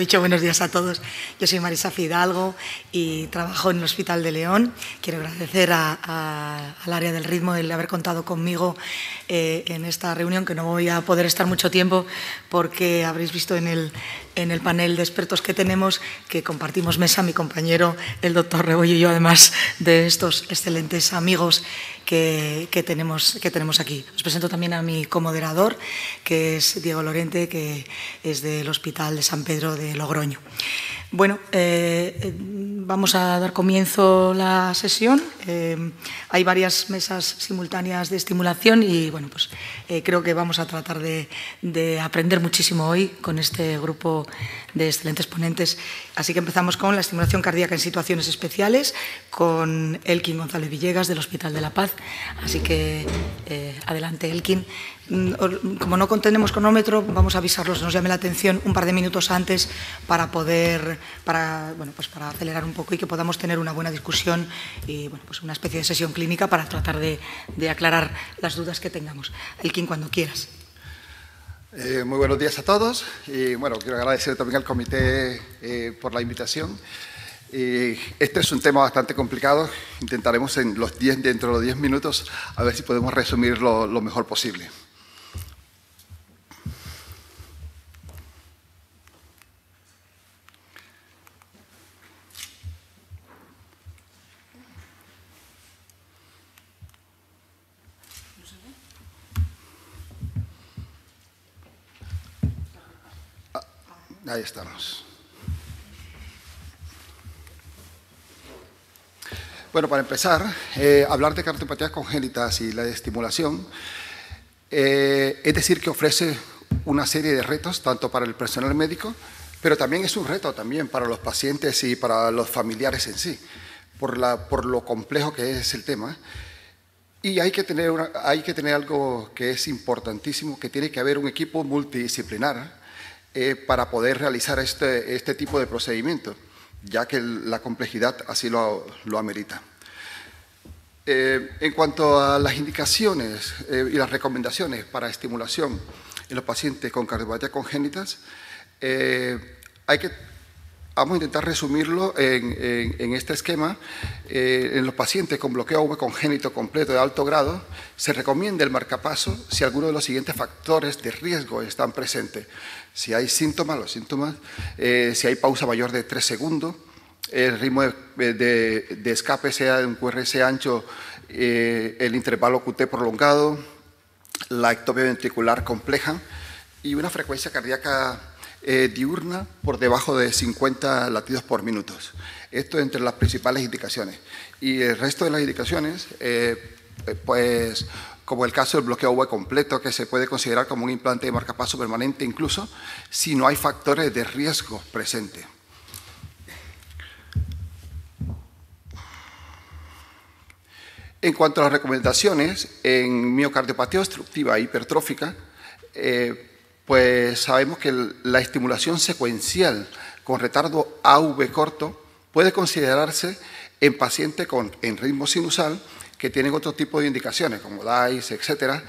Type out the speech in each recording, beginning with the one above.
dicho, buenos días a todos. Yo soy Marisa Fidalgo y trabajo en el Hospital de León. Quiero agradecer al área del ritmo el haber contado conmigo en esta reunión, que no voy a poder estar mucho tiempo porque habréis visto en el panel de expertos que tenemos que compartimos mesa mi compañero, el doctor Rebollo y yo, además de estos excelentes amigos que tenemos aquí. Os presento también a mi comoderador, que es Diego Lorente, que es del Hospital de San Pedro de Logroño. Bueno, vamos a dar comienzo a la sesión. Hay varias mesas simultáneas de estimulación y bueno, pues creo que vamos a tratar de aprender muchísimo hoy con este grupo de excelentes ponentes. Así que empezamos con la estimulación cardíaca en situaciones especiales con Elkin González Villegas del Hospital de la Paz. Así que adelante, Elkin. Como no contenemos cronómetro, vamos a avisarlos, nos llame la atención un par de minutos antes para acelerar un poco y que podamos tener una buena discusión y bueno, pues una especie de sesión clínica para tratar de aclarar las dudas que tengamos. Elkin, cuando quieras. Muy buenos días a todos y bueno, quiero agradecer también al comité por la invitación. Este es un tema bastante complicado, intentaremos dentro de los 10 minutos a ver si podemos resumirlo lo mejor posible. Ahí estamos. Bueno, para empezar, hablar de cardiopatías congénitas y la estimulación, es decir, que ofrece una serie de retos, tanto para el personal médico, pero también es un reto también para los pacientes y para los familiares en sí, por lo complejo que es el tema. Y hay que tener algo que es importantísimo, que tiene que haber un equipo multidisciplinar para poder realizar este tipo de procedimiento, ya que la complejidad así lo amerita. En cuanto a las indicaciones y las recomendaciones para estimulación en los pacientes con cardiopatías congénitas, vamos a intentar resumirlo en este esquema. En los pacientes con bloqueo AV congénito completo de alto grado, se recomienda el marcapaso si alguno de los siguientes factores de riesgo están presentes. Si hay síntomas, si hay pausa mayor de 3 segundos, el ritmo de escape sea un QRS ancho, el intervalo QT prolongado, la ectopia ventricular compleja y una frecuencia cardíaca diurna por debajo de 50 latidos por minuto. Esto entre las principales indicaciones. Y el resto de las indicaciones, pues como el caso del bloqueo AV completo, que se puede considerar como un implante de marcapaso permanente, incluso si no hay factores de riesgo presentes. En cuanto a las recomendaciones, en miocardiopatía obstructiva hipertrófica, pues sabemos que la estimulación secuencial con retardo AV corto puede considerarse en pacientes en ritmo sinusal que tienen otro tipo de indicaciones, como DICE, etcétera,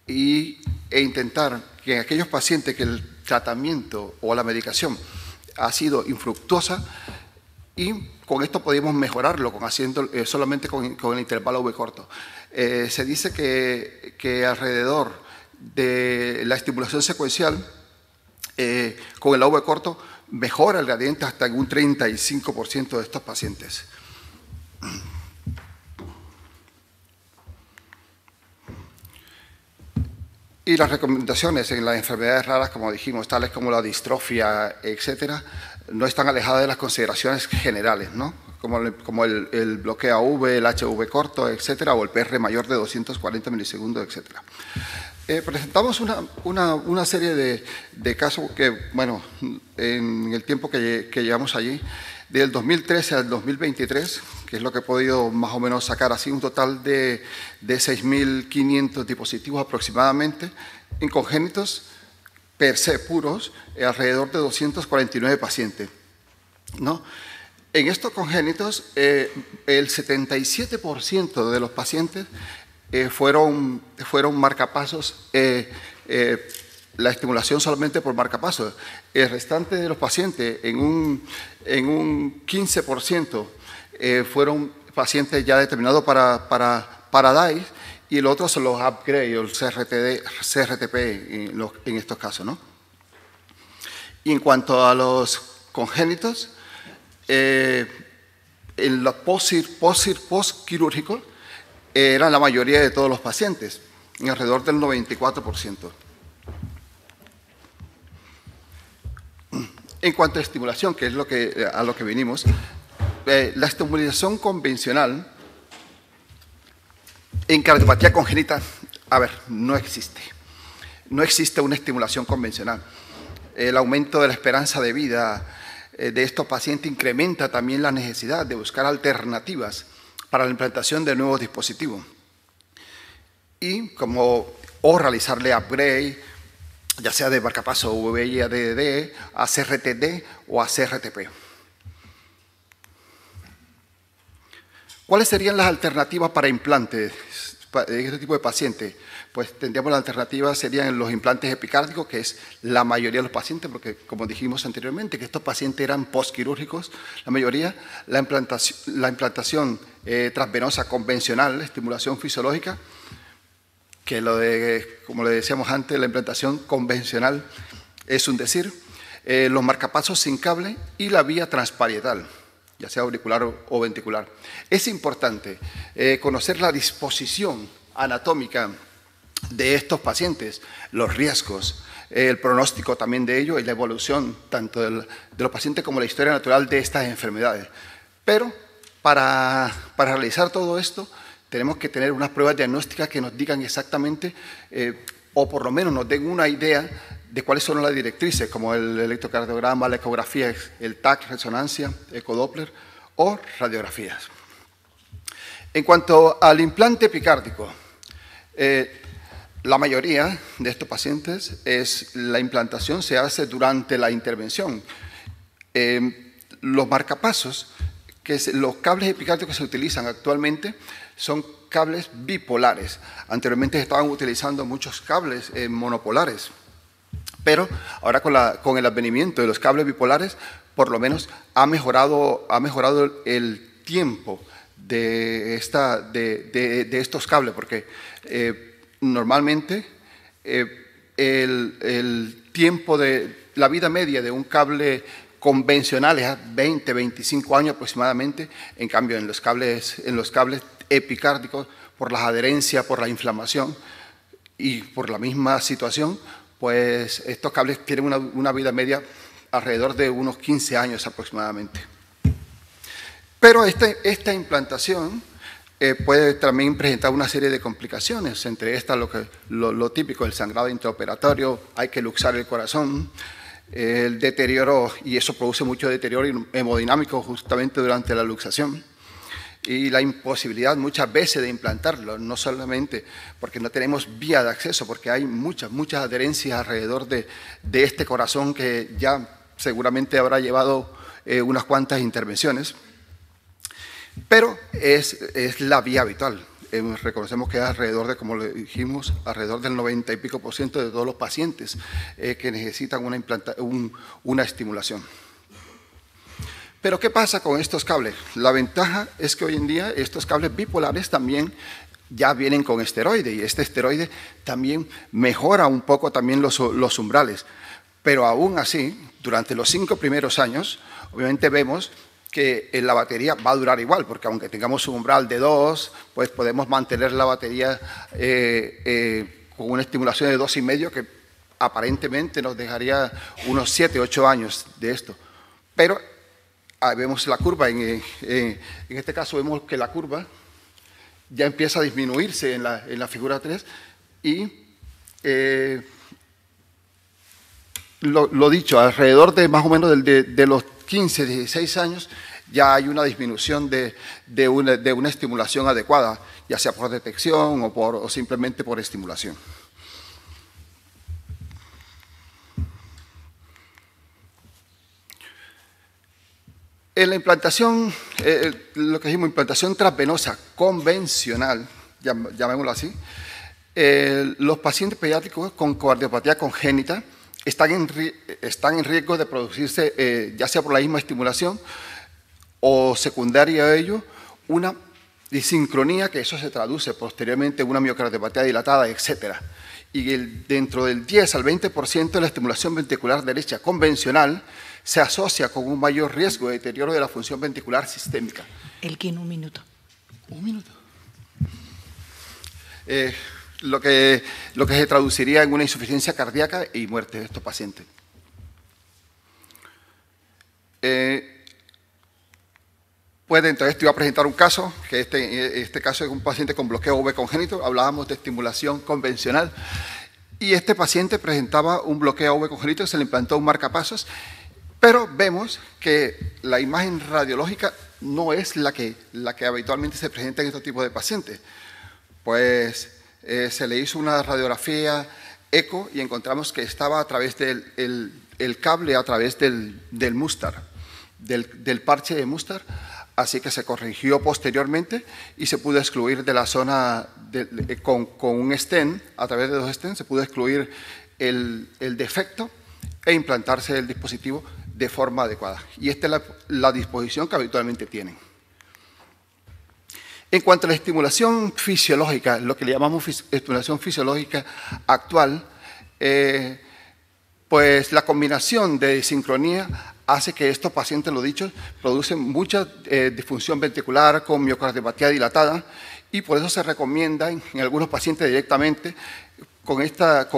e intentar que en aquellos pacientes que el tratamiento o la medicación ha sido infructuosa, y con esto podemos mejorarlo solamente con el intervalo V corto. Se dice que alrededor de la estimulación secuencial con el AV corto mejora el gradiente hasta en un 35% de estos pacientes. Y las recomendaciones en las enfermedades raras, como dijimos, tales como la distrofia, etcétera, no están alejadas de las consideraciones generales, ¿no? Como el bloqueo AV, el HV corto, etcétera, o el PR mayor de 240 milisegundos, etcétera. Presentamos una serie de casos que, bueno, en el tiempo que llevamos allí, del 2013 al 2023, que es lo que he podido más o menos sacar así, un total de 6.500 dispositivos aproximadamente, en congénitos per se puros, alrededor de 249 pacientes, ¿no? En estos congénitos, el 77% de los pacientes fueron marcapasos la estimulación solamente por marcapasos. El restante de los pacientes, en un 15%, fueron pacientes ya determinados para DICE, y el otro son los upgrade o el CRTP en estos casos, ¿no? Y en cuanto a los congénitos, en los postquirúrgicos eran la mayoría de todos los pacientes, en alrededor del 94%. En cuanto a estimulación, que es a lo que vinimos, la estimulación convencional en cardiopatía congénita, no existe. No existe una estimulación convencional. El aumento de la esperanza de vida de estos pacientes incrementa también la necesidad de buscar alternativas para la implantación de nuevos dispositivos. O realizarle upgrade, ya sea de marcapaso VIA-DDD, a CRTD o a CRTP. ¿Cuáles serían las alternativas para implantes en este tipo de pacientes? Pues tendríamos la alternativa, serían los implantes epicárdicos, que es la mayoría de los pacientes, porque como dijimos anteriormente, que estos pacientes eran postquirúrgicos, la mayoría, la implantación transvenosa convencional, estimulación fisiológica, que como le decíamos antes, la implantación convencional es un decir, los marcapasos sin cable y la vía transparietal, ya sea auricular o ventricular. Es importante conocer la disposición anatómica de estos pacientes, los riesgos, el pronóstico también de ellos y la evolución tanto de los pacientes como la historia natural de estas enfermedades. Pero para realizar todo esto tenemos que tener unas pruebas diagnósticas que nos digan exactamente o por lo menos nos den una idea de cuáles son las directrices, como el electrocardiograma, la ecografía, el TAC, resonancia, ecodoppler o radiografías. En cuanto al implante epicárdico, la mayoría de estos pacientes la implantación se hace durante la intervención. Los marcapasos, los cables epicárdicos que se utilizan actualmente son cables bipolares. Anteriormente estaban utilizando muchos cables monopolares, pero ahora con el advenimiento de los cables bipolares, por lo menos ha mejorado el tiempo de estos cables, porque normalmente el tiempo de la vida media de un cable convencional es 20, 25 años aproximadamente. En cambio, en los cables epicárdicos, por las adherencias, por la inflamación y por la misma situación, pues estos cables tienen una vida media alrededor de unos 15 años aproximadamente. Pero esta implantación puede también presentar una serie de complicaciones, entre estas lo típico, el sangrado intraoperatorio, hay que luxar el corazón, el deterioro, y eso produce mucho deterioro hemodinámico justamente durante la luxación, y la imposibilidad muchas veces de implantarlo, no solamente porque no tenemos vía de acceso, porque hay muchas adherencias alrededor de este corazón que ya seguramente habrá llevado unas cuantas intervenciones, pero es la vía habitual. Reconocemos que es alrededor de, como le dijimos, alrededor del 90 y pico % de todos los pacientes que necesitan una estimulación. Pero ¿qué pasa con estos cables? La ventaja es que hoy en día estos cables bipolares también ya vienen con esteroide, y este esteroide también mejora un poco también los umbrales. Pero aún así, durante los 5 primeros años, obviamente vemos que la batería va a durar igual, porque aunque tengamos un umbral de 2, pues podemos mantener la batería con una estimulación de 2,5, que aparentemente nos dejaría unos 7, 8 años de esto. Pero vemos la curva, en este caso vemos que la curva ya empieza a disminuirse en la figura 3 y lo dicho, alrededor de más o menos de los 15, 16 años ya hay una disminución de una estimulación adecuada, ya sea por detección o simplemente por estimulación. En la implantación, lo que dijimos, implantación transvenosa convencional, llamémoslo así, Los pacientes pediátricos con cardiopatía congénita están en riesgo de producirse, ya sea por la misma estimulación o secundaria a ello, una disincronía, que eso se traduce posteriormente en una miocardiopatía dilatada, etc. Y dentro del 10 al 20% de la estimulación ventricular derecha convencional se asocia con un mayor riesgo de deterioro de la función ventricular sistémica. Elkin, un minuto. Un minuto. Lo que se traduciría en una insuficiencia cardíaca y muerte de estos pacientes. Entonces te iba a presentar un caso, que este caso es un paciente con bloqueo V congénito. Hablábamos de estimulación convencional y este paciente presentaba un bloqueo V congénito, se le implantó un marcapasos, pero vemos que la imagen radiológica no es la que habitualmente se presenta en este tipo de pacientes. Pues se le hizo una radiografía eco y encontramos que estaba a través del cable, a través del Mustar, del parche de Mustar, así que se corrigió posteriormente y se pudo excluir de la zona, con un stent, a través de 2 stents, se pudo excluir el defecto e implantarse el dispositivo de forma adecuada. Y esta es la disposición que habitualmente tienen. En cuanto a la estimulación fisiológica, lo que le llamamos estimulación fisiológica actual, pues la combinación de sincronía hace que estos pacientes, lo dicho, producen mucha disfunción ventricular con miocardiopatía dilatada y por eso se recomienda en algunos pacientes directamente con esta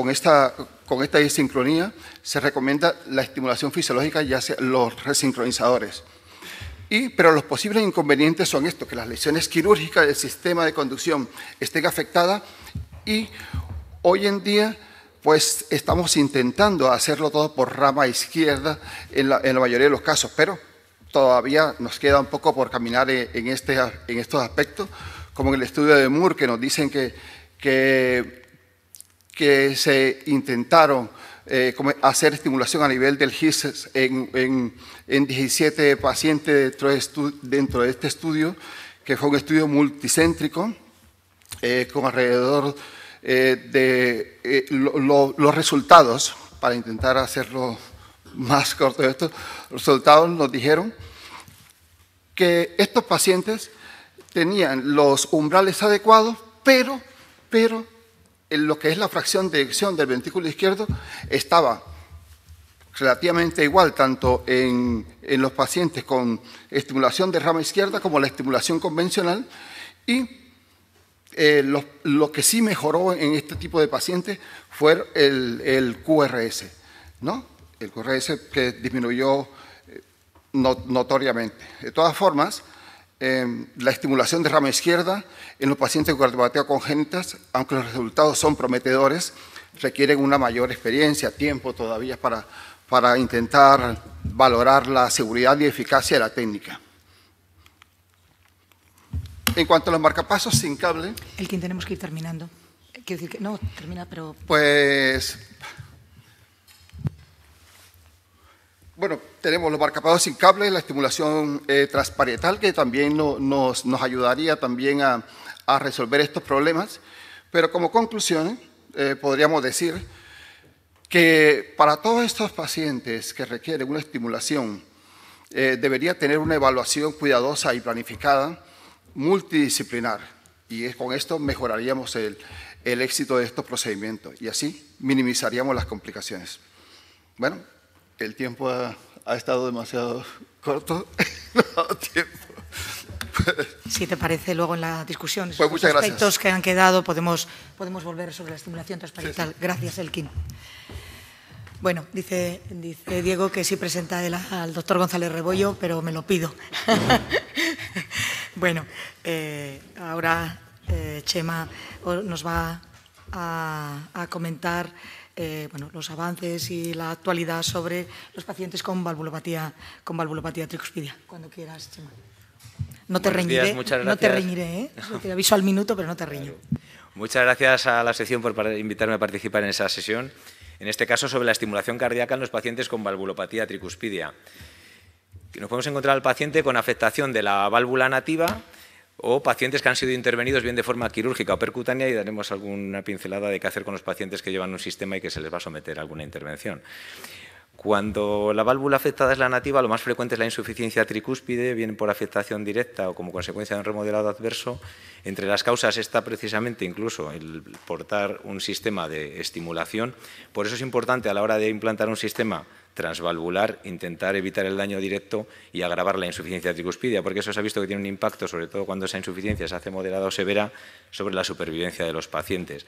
disincronía, se recomienda la estimulación fisiológica, ya sea los resincronizadores. Pero los posibles inconvenientes son estos, que las lesiones quirúrgicas del sistema de conducción estén afectadas y hoy en día pues estamos intentando hacerlo todo por rama izquierda en la mayoría de los casos, pero todavía nos queda un poco por caminar en estos aspectos, como en el estudio de Moore, que nos dicen que se intentaron hacer estimulación a nivel del GIS en 17 pacientes dentro de este estudio, que fue un estudio multicéntrico, con alrededor los resultados, para intentar hacerlo más corto de esto, los resultados nos dijeron que estos pacientes tenían los umbrales adecuados, pero en lo que es la fracción de eyección del ventrículo izquierdo estaba relativamente igual, tanto en los pacientes con estimulación de rama izquierda como la estimulación convencional, y lo que sí mejoró en este tipo de pacientes fue el QRS, ¿no? El QRS que disminuyó notoriamente. De todas formas, la estimulación de rama izquierda en los pacientes con cardiopatía congénitas, aunque los resultados son prometedores, requieren una mayor experiencia, tiempo todavía para intentar valorar la seguridad y eficacia de la técnica. En cuanto a los marcapasos sin cable… Elkin, tenemos que ir terminando. Quiero decir que no, termina, pero… Pues… Bueno, tenemos los marcapasos sin cable, la estimulación transparietal, que también nos ayudaría también a resolver estos problemas, pero como conclusión podríamos decir que para todos estos pacientes que requieren una estimulación debería tener una evaluación cuidadosa y planificada, multidisciplinar, y con esto mejoraríamos el éxito de estos procedimientos y así minimizaríamos las complicaciones. Bueno, el tiempo ha estado demasiado corto, no ha dado tiempo. Si te parece, luego en la discusión, pues muchas aspectos gracias. que han quedado, podemos volver sobre la estimulación transparental. Sí, sí. Gracias, Elkin. Bueno, dice Diego que sí presenta al doctor González Rebollo, pero me lo pido. Bueno, ahora Chema nos va a comentar bueno, los avances y la actualidad sobre los pacientes con valvulopatía tricuspidia. Cuando quieras, Chema. No te reñiré, no te reñiré, ¿eh? Te aviso al minuto, pero no te riño. Muchas gracias a la sección por invitarme a participar en esa sesión. En este caso, sobre la estimulación cardíaca en los pacientes con valvulopatía tricuspidia. Nos podemos encontrar al paciente con afectación de la válvula nativa, o pacientes que han sido intervenidos bien de forma quirúrgica o percutánea, y daremos alguna pincelada de qué hacer con los pacientes que llevan un sistema y que se les va a someter a alguna intervención. Cuando la válvula afectada es la nativa, lo más frecuente es la insuficiencia tricúspide, bien por afectación directa o como consecuencia de un remodelado adverso. Entre las causas está precisamente incluso el portar un sistema de estimulación. Por eso es importante a la hora de implantar un sistema transvalvular intentar evitar el daño directo y agravar la insuficiencia tricúspidea, porque eso se ha visto que tiene un impacto, sobre todo cuando esa insuficiencia se hace moderada o severa, sobre la supervivencia de los pacientes.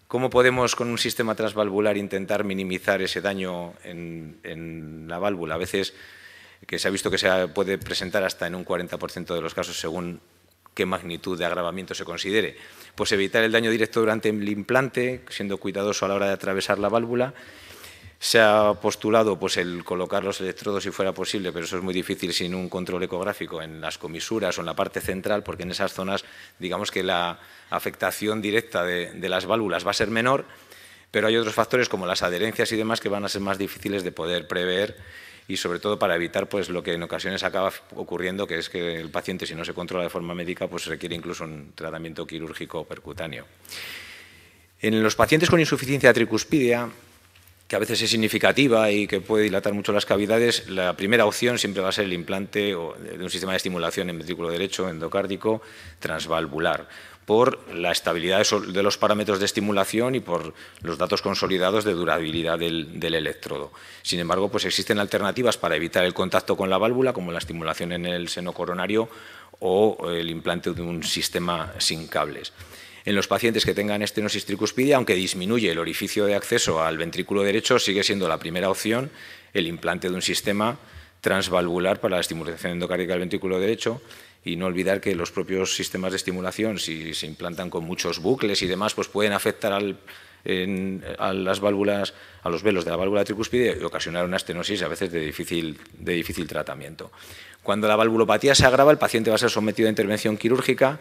¿Cómo podemos, con un sistema transvalvular, intentar minimizar ese daño en la válvula? A veces que se ha visto que se puede presentar hasta en un 40% de los casos, según qué magnitud de agravamiento se considere. Pues evitar el daño directo durante el implante, siendo cuidadoso a la hora de atravesar la válvula. Se ha postulado pues, el colocar los electrodos si fuera posible, pero eso es muy difícil sin un control ecográfico en las comisuras o en la parte central, porque en esas zonas, digamos que la afectación directa de las válvulas va a ser menor, pero hay otros factores como las adherencias y demás que van a ser más difíciles de poder prever, y sobre todo para evitar pues, lo que en ocasiones acaba ocurriendo, que es que el paciente, si no se controla de forma médica, pues requiere incluso un tratamiento quirúrgico o percutáneo. En los pacientes con insuficiencia tricúspidea, que a veces es significativa y que puede dilatar mucho las cavidades, la primera opción siempre va a ser el implante de un sistema de estimulación en ventrículo derecho endocárdico transvalvular, por la estabilidad de los parámetros de estimulación y por los datos consolidados de durabilidad del electrodo. Sin embargo, pues existen alternativas para evitar el contacto con la válvula, como la estimulación en el seno coronario o el implante de un sistema sin cables. En los pacientes que tengan estenosis tricúspidea, aunque disminuye el orificio de acceso al ventrículo derecho, sigue siendo la primera opción el implante de un sistema transvalvular para la estimulación endocárdica del ventrículo derecho, y no olvidar que los propios sistemas de estimulación, si se implantan con muchos bucles y demás, pues pueden afectar a las válvulas, a los velos de la válvula tricúspide y ocasionar una estenosis a veces de difícil tratamiento. Cuando la valvulopatía se agrava, el paciente va a ser sometido a intervención quirúrgica.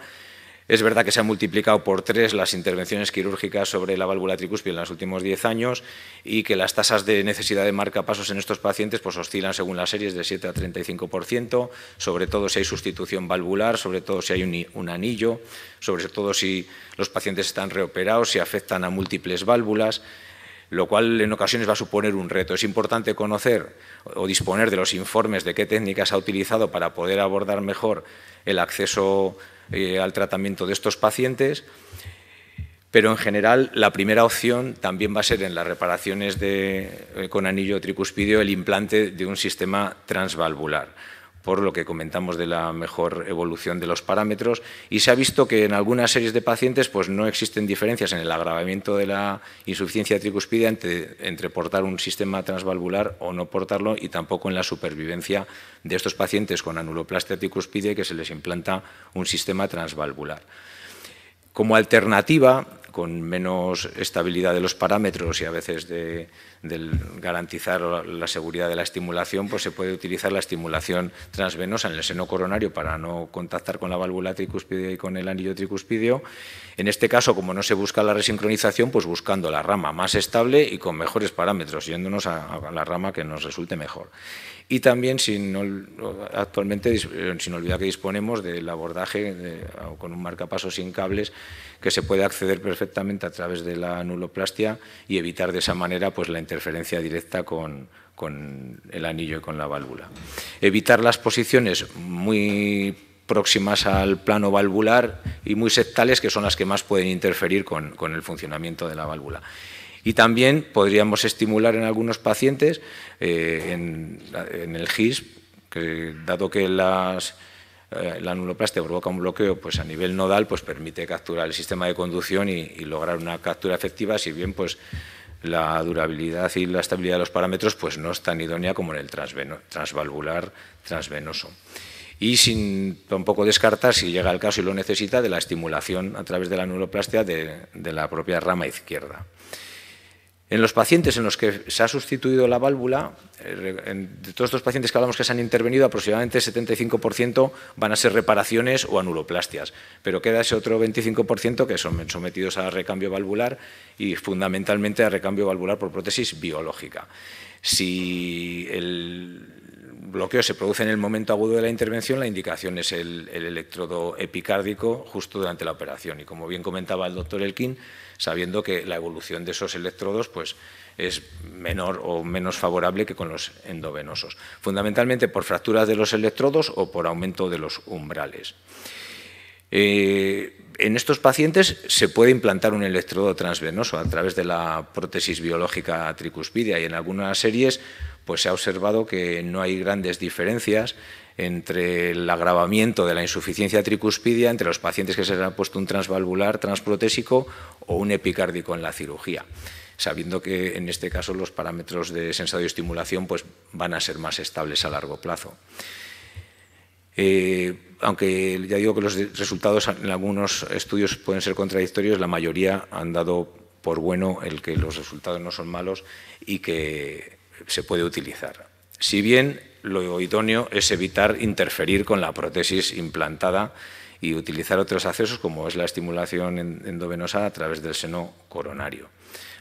Es verdad que se han multiplicado por 3 las intervenciones quirúrgicas sobre la válvula tricúspide en los últimos 10 años y que las tasas de necesidad de marcapasos en estos pacientes pues, oscilan según las series de 7 a 35%, sobre todo si hay sustitución valvular, sobre todo si hay un anillo, sobre todo si los pacientes están reoperados, si afectan a múltiples válvulas, lo cual en ocasiones va a suponer un reto. Es importante conocer o disponer de los informes de qué técnicas ha utilizado para poder abordar mejor el acceso al tratamiento de estos pacientes, pero en general la primera opción también va a ser en las reparaciones con anillo tricúspideo el implante de un sistema transvalvular, por lo que comentamos de la mejor evolución de los parámetros, y se ha visto que en algunas series de pacientes pues, no existen diferencias en el agravamiento de la insuficiencia tricúspidea entre portar un sistema transvalvular o no portarlo, y tampoco en la supervivencia de estos pacientes con anuloplastia tricúspide que se les implanta un sistema transvalvular. Como alternativa, con menos estabilidad de los parámetros y a veces de garantizar la seguridad de la estimulación, pues se puede utilizar la estimulación transvenosa en el seno coronario para no contactar con la válvula tricúspide y con el anillo tricúspideo. En este caso, como no se busca la resincronización, pues buscando la rama más estable y con mejores parámetros, yéndonos a la rama que nos resulte mejor. Y también, actualmente, sin olvidar que disponemos del abordaje con un marcapasos sin cables, que se puede acceder perfectamente a través de la anuloplastia y evitar de esa manera pues, la interferencia directa con el anillo y con la válvula. Evitar las posiciones muy próximas al plano valvular y muy septales, que son las que más pueden interferir con el funcionamiento de la válvula. Y también podríamos estimular en algunos pacientes en el GIS, que dado que la anuloplastia provoca un bloqueo pues a nivel nodal, pues permite capturar el sistema de conducción y lograr una captura efectiva, si bien pues la durabilidad y la estabilidad de los parámetros pues no es tan idónea como en el transvalvular transvenoso. Y sin tampoco descartar, si llega el caso y lo necesita, de la estimulación a través de la anuloplastia de la propia rama izquierda. En los pacientes en los que se ha sustituido la válvula, de todos estos pacientes que hablamos que se han intervenido, aproximadamente el 75% van a ser reparaciones o anuloplastias, pero queda ese otro 25% que son sometidos a recambio valvular y fundamentalmente a recambio valvular por prótesis biológica. Si bloqueo se produce en el momento agudo de la intervención, la indicación es el electrodo epicárdico justo durante la operación. Y como bien comentaba el doctor Elkin, sabiendo que la evolución de esos electrodos pues, es menor o menos favorable que con los endovenosos, fundamentalmente por fracturas de los electrodos o por aumento de los umbrales. En estos pacientes se puede implantar un electrodo transvenoso a través de la prótesis biológica tricuspidia y en algunas series pues, se ha observado que no hay grandes diferencias entre el agravamiento de la insuficiencia tricuspidia entre los pacientes que se les ha puesto un transvalvular transprotésico o un epicárdico en la cirugía, sabiendo que en este caso los parámetros de sensadio-estimulación pues, van a ser más estables a largo plazo. Aunque ya digo que los resultados en algunos estudios pueden ser contradictorios, la mayoría han dado por bueno el que los resultados no son malos y que se puede utilizar. Si bien lo idóneo es evitar interferir con la prótesis implantada y utilizar otros accesos como es la estimulación endovenosa a través del seno coronario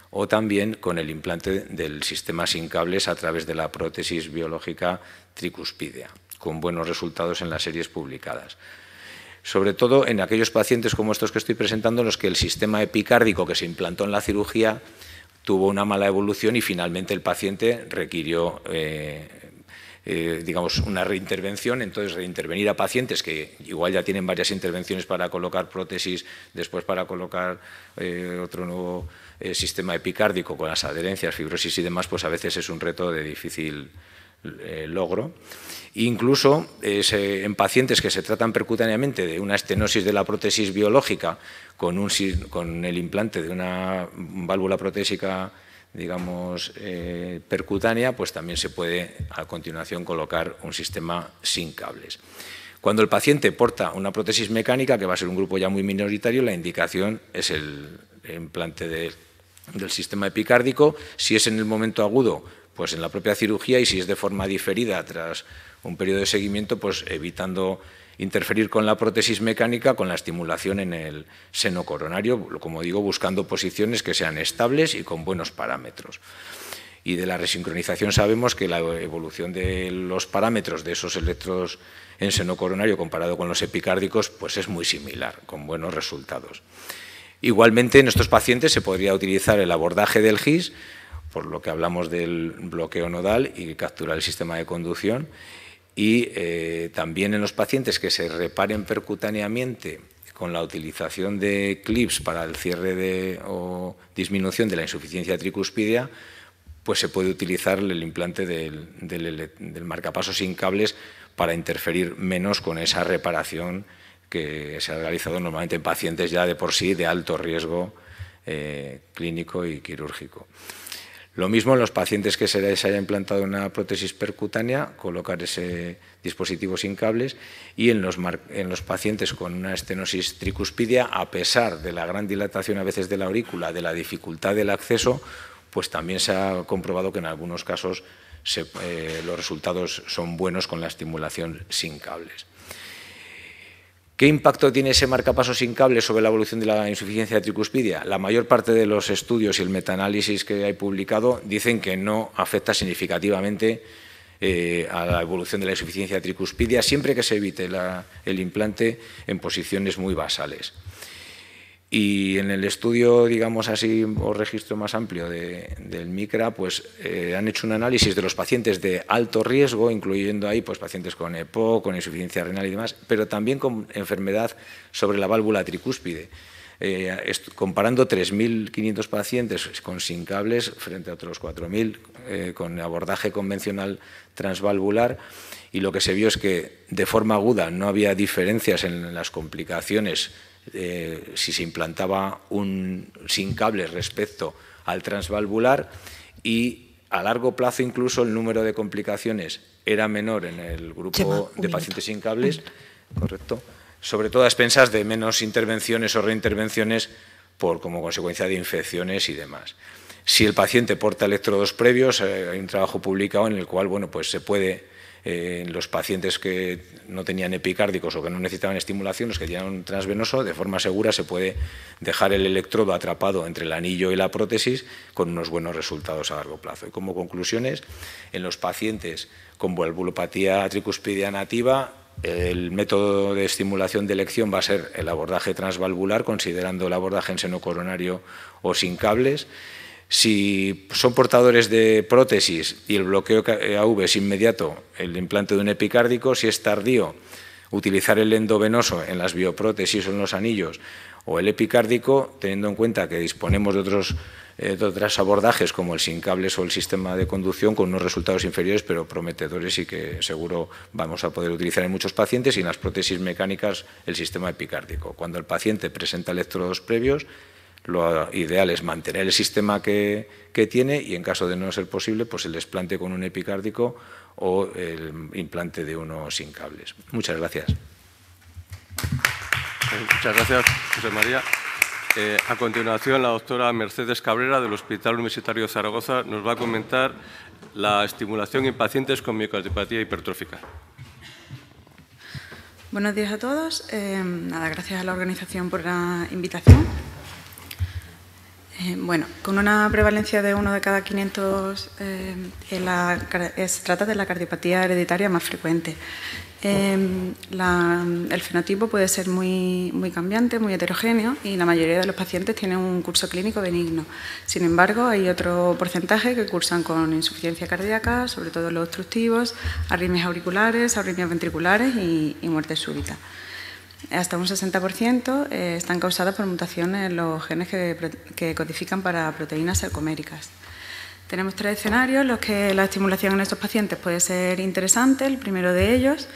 o también con el implante del sistema sin cables a través de la prótesis biológica tricuspidea, con buenos resultados en las series publicadas. Sobre todo en aquellos pacientes como estos que estoy presentando, en los que el sistema epicárdico que se implantó en la cirugía tuvo una mala evolución y finalmente el paciente requirió digamos, una reintervención. Entonces, reintervenir a pacientes que igual ya tienen varias intervenciones para colocar prótesis, después para colocar otro nuevo sistema epicárdico con las adherencias, fibrosis y demás, pues a veces es un reto de difícil logro. Incluso en pacientes que se tratan percutáneamente de una estenosis de la prótesis biológica con el implante de una válvula protésica, digamos, percutánea, pues también se puede a continuación colocar un sistema sin cables. Cuando el paciente porta una prótesis mecánica, que va a ser un grupo ya muy minoritario, la indicación es el implante del sistema epicárdico. Si es en el momento agudo, pues en la propia cirugía, y si es de forma diferida tras un periodo de seguimiento, pues evitando interferir con la prótesis mecánica, con la estimulación en el seno coronario, como digo, buscando posiciones que sean estables y con buenos parámetros. Y de la resincronización sabemos que la evolución de los parámetros de esos electrodos en seno coronario comparado con los epicárdicos pues es muy similar, con buenos resultados. Igualmente, en estos pacientes se podría utilizar el abordaje del GIS, por lo que hablamos del bloqueo nodal y capturar el sistema de conducción. Y también en los pacientes que se reparen percutáneamente con la utilización de clips para el cierre o disminución de la insuficiencia tricuspidea, pues se puede utilizar el implante del marcapasos sin cables para interferir menos con esa reparación que se ha realizado normalmente en pacientes ya de por sí de alto riesgo clínico y quirúrgico. Lo mismo en los pacientes que se les haya implantado una prótesis percutánea, colocar ese dispositivo sin cables, y en los pacientes con una estenosis tricuspidia, a pesar de la gran dilatación a veces de la aurícula, de la dificultad del acceso, pues también se ha comprobado que en algunos casos los resultados son buenos con la estimulación sin cables. ¿Qué impacto tiene ese marcapasos sin cables sobre la evolución de la insuficiencia tricuspidia? La mayor parte de los estudios y el metaanálisis que hay publicado dicen que no afecta significativamente a la evolución de la insuficiencia tricuspidia siempre que se evite el implante en posiciones muy basales. Y en el estudio, digamos así, o registro más amplio del MICRA, pues han hecho un análisis de los pacientes de alto riesgo, incluyendo ahí pues, pacientes con EPOC, con insuficiencia renal y demás, pero también con enfermedad sobre la válvula tricúspide, comparando 3.500 pacientes con sin cables frente a otros 4.000 con abordaje convencional transvalvular, y lo que se vio es que de forma aguda no había diferencias en las complicaciones si se implantaba un sin cables respecto al transvalvular, y a largo plazo incluso el número de complicaciones era menor en el grupo de pacientes sin cables, correcto, sobre todo a expensas de menos intervenciones o reintervenciones como consecuencia de infecciones y demás. Si el paciente porta electrodos previos, hay un trabajo publicado en el cual bueno, pues se puede en los pacientes que no tenían epicárdicos o que no necesitaban estimulación, los que tenían un transvenoso, de forma segura se puede dejar el electrodo atrapado entre el anillo y la prótesis con unos buenos resultados a largo plazo. Y como conclusiones, en los pacientes con valvulopatía tricuspidia nativa, el método de estimulación de elección va a ser el abordaje transvalvular, considerando el abordaje en seno coronario o sin cables. Si son portadores de prótesis y el bloqueo AV es inmediato, el implante de un epicárdico. Si es tardío, utilizar el endovenoso en las bioprótesis o en los anillos o el epicárdico, teniendo en cuenta que disponemos de otros abordajes como el sin cables o el sistema de conducción con unos resultados inferiores pero prometedores y que seguro vamos a poder utilizar en muchos pacientes, y en las prótesis mecánicas el sistema epicárdico. Cuando el paciente presenta electrodos previos, lo ideal es mantener el sistema que tiene y, en caso de no ser posible, pues el desplante con un epicárdico o el implante de uno sin cables. Muchas gracias. Muchas gracias, José María. A continuación, la doctora Mercedes Cabrera, del Hospital Universitario de Zaragoza, nos va a comentar la estimulación en pacientes con miocardiopatía hipertrófica. Buenos días a todos. Gracias a la organización por la invitación. Bueno, con una prevalencia de 1 de cada 500, se trata de la cardiopatía hereditaria más frecuente. El fenotipo puede ser muy cambiante, muy heterogéneo, y la mayoría de los pacientes tienen un curso clínico benigno. Sin embargo, hay otro porcentaje que cursan con insuficiencia cardíaca, sobre todo los obstructivos, arritmias auriculares, arritmias ventriculares y muerte súbita. Hasta un 60% están causadas por mutaciones en los genes que codifican para proteínas sarcoméricas. Tenemos 3 escenarios en los que la estimulación en estos pacientes puede ser interesante. El primero de ellos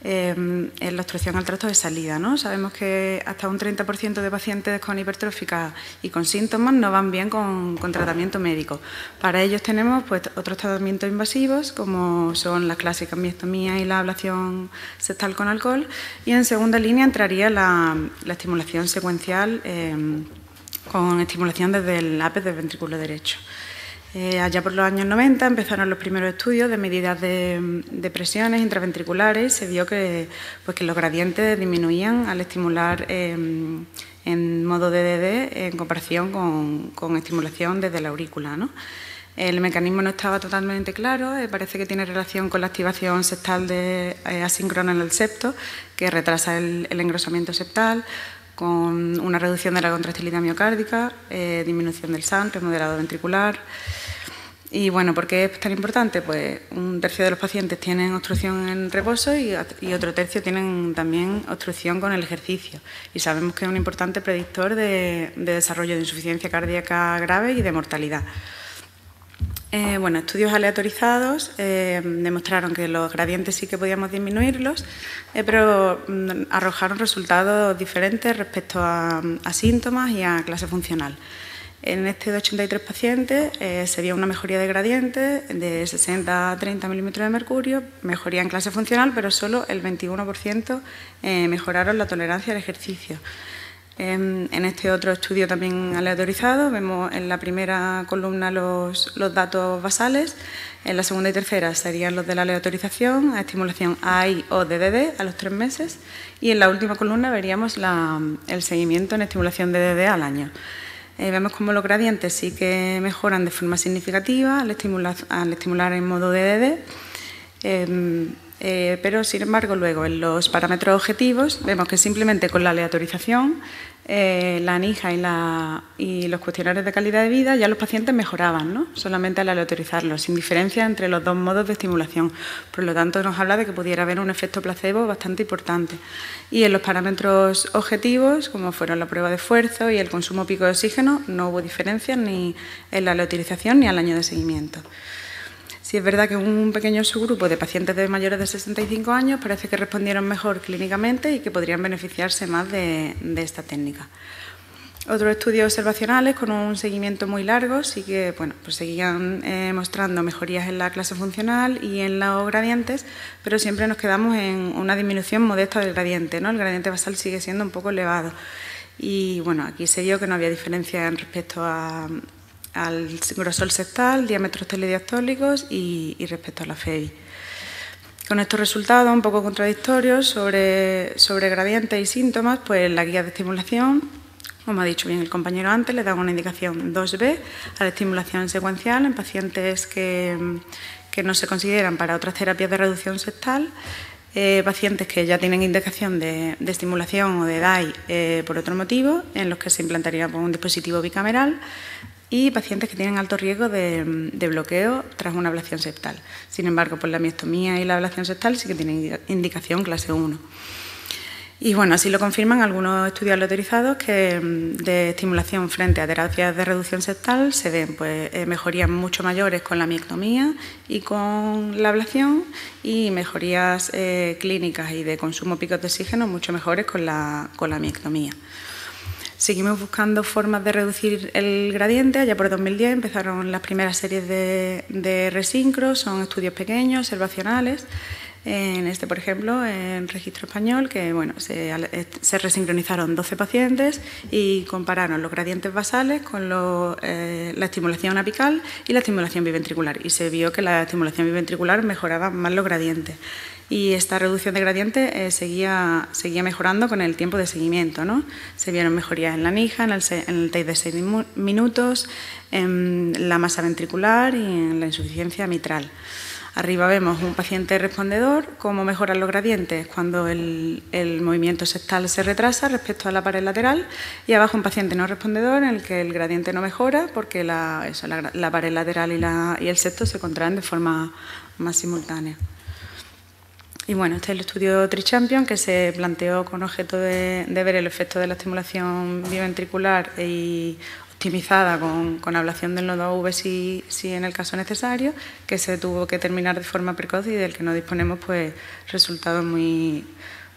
es la obstrucción al tracto de salida, ¿no? Sabemos que hasta un 30% de pacientes con hipertrófica y con síntomas no van bien con tratamiento médico. Para ellos tenemos pues otros tratamientos invasivos, como son las clásicas miectomías y la ablación septal con alcohol. Y en segunda línea entraría la estimulación secuencial con estimulación desde el ápice del ventrículo derecho. Allá por los años 90 empezaron los primeros estudios de medidas de presiones intraventriculares. Se vio que los gradientes disminuían al estimular en modo DDD en comparación con estimulación desde la aurícula, ¿no? El mecanismo no estaba totalmente claro. Parece que tiene relación con la activación septal asíncrona en el septo, que retrasa el engrosamiento septal, con una reducción de la contractilidad miocárdica, disminución del SAN, remodelado ventricular. Y bueno, ¿por qué es tan importante? Pues un tercio de los pacientes tienen obstrucción en reposo y otro tercio tienen también obstrucción con el ejercicio. Y sabemos que es un importante predictor de desarrollo de insuficiencia cardíaca grave y de mortalidad. Bueno, estudios aleatorizados demostraron que los gradientes sí que podíamos disminuirlos, pero arrojaron resultados diferentes respecto a síntomas y a clase funcional. En este de 83 pacientes se vio una mejoría de gradiente de 60 a 30 milímetros de mercurio, mejoría en clase funcional, pero solo el 21% mejoraron la tolerancia al ejercicio. En este otro estudio también aleatorizado vemos en la primera columna los datos basales, en la segunda y tercera serían los de la aleatorización a estimulación AI o DDD a los 3 meses, y en la última columna veríamos el seguimiento en estimulación DDD al año. Vemos cómo los gradientes sí que mejoran de forma significativa al estimular en modo DDD, pero sin embargo luego en los parámetros objetivos vemos que simplemente con la aleatorización, la ANIJA y los cuestionarios de calidad de vida ya los pacientes mejoraban, ¿no? Solamente al aleatorizarlos, sin diferencia entre los dos modos de estimulación. Por lo tanto, nos habla de que pudiera haber un efecto placebo bastante importante. Y en los parámetros objetivos, como fueron la prueba de esfuerzo y el consumo pico de oxígeno, no hubo diferencias ni en la aleatorización ni al año de seguimiento. Sí es verdad que un pequeño subgrupo de pacientes de mayores de 65 años parece que respondieron mejor clínicamente y que podrían beneficiarse más de esta técnica. Otros estudios observacionales con un seguimiento muy largo sí que pues seguían mostrando mejorías en la clase funcional y en los gradientes, pero siempre nos quedamos en una disminución modesta del gradiente, ¿no? El gradiente basal sigue siendo un poco elevado. Y bueno, aquí se vio que no había diferencia en respecto al grosor septal, diámetros telediastólicos y respecto a la FEBI. Con estos resultados un poco contradictorios sobre gradientes y síntomas, pues la guía de estimulación, como ha dicho bien el compañero antes, le da una indicación 2B a la estimulación secuencial en pacientes que no se consideran para otras terapias de reducción septal, pacientes que ya tienen indicación de estimulación o de DAI por otro motivo, en los que se implantaría un dispositivo bicameral, y pacientes que tienen alto riesgo de bloqueo tras una ablación septal. Sin embargo, pues la miostomía y la ablación septal sí que tienen indicación clase 1. Y bueno, así lo confirman algunos estudios aleatorizados que de estimulación frente a terapias de reducción septal se ven pues, mejorías mucho mayores con la miectomía y con la ablación, y mejorías clínicas y de consumo picos de oxígeno mucho mejores con la miectomía. Seguimos buscando formas de reducir el gradiente. Allá por 2010 empezaron las primeras series de Resincro, son estudios pequeños, observacionales. En este, por ejemplo, en registro español, que bueno, se resincronizaron 12 pacientes y compararon los gradientes basales con la estimulación apical y la estimulación biventricular. Y se vio que la estimulación biventricular mejoraba más los gradientes. Y esta reducción de gradiente seguía mejorando con el tiempo de seguimiento, ¿no? Se vieron mejorías en la NIJA, en el TACE de 6 minutos, en la masa ventricular y en la insuficiencia mitral. Arriba vemos un paciente respondedor, cómo mejoran los gradientes cuando el movimiento septal se retrasa respecto a la pared lateral, y abajo un paciente no respondedor en el que el gradiente no mejora porque la pared lateral y el septo se contraen de forma más simultánea. Y bueno, este es el estudio TriChampion, que se planteó con objeto de ver el efecto de la estimulación biventricular y optimizada con ablación del nodo AV si en el caso necesario, que se tuvo que terminar de forma precoz y del que no disponemos pues resultados muy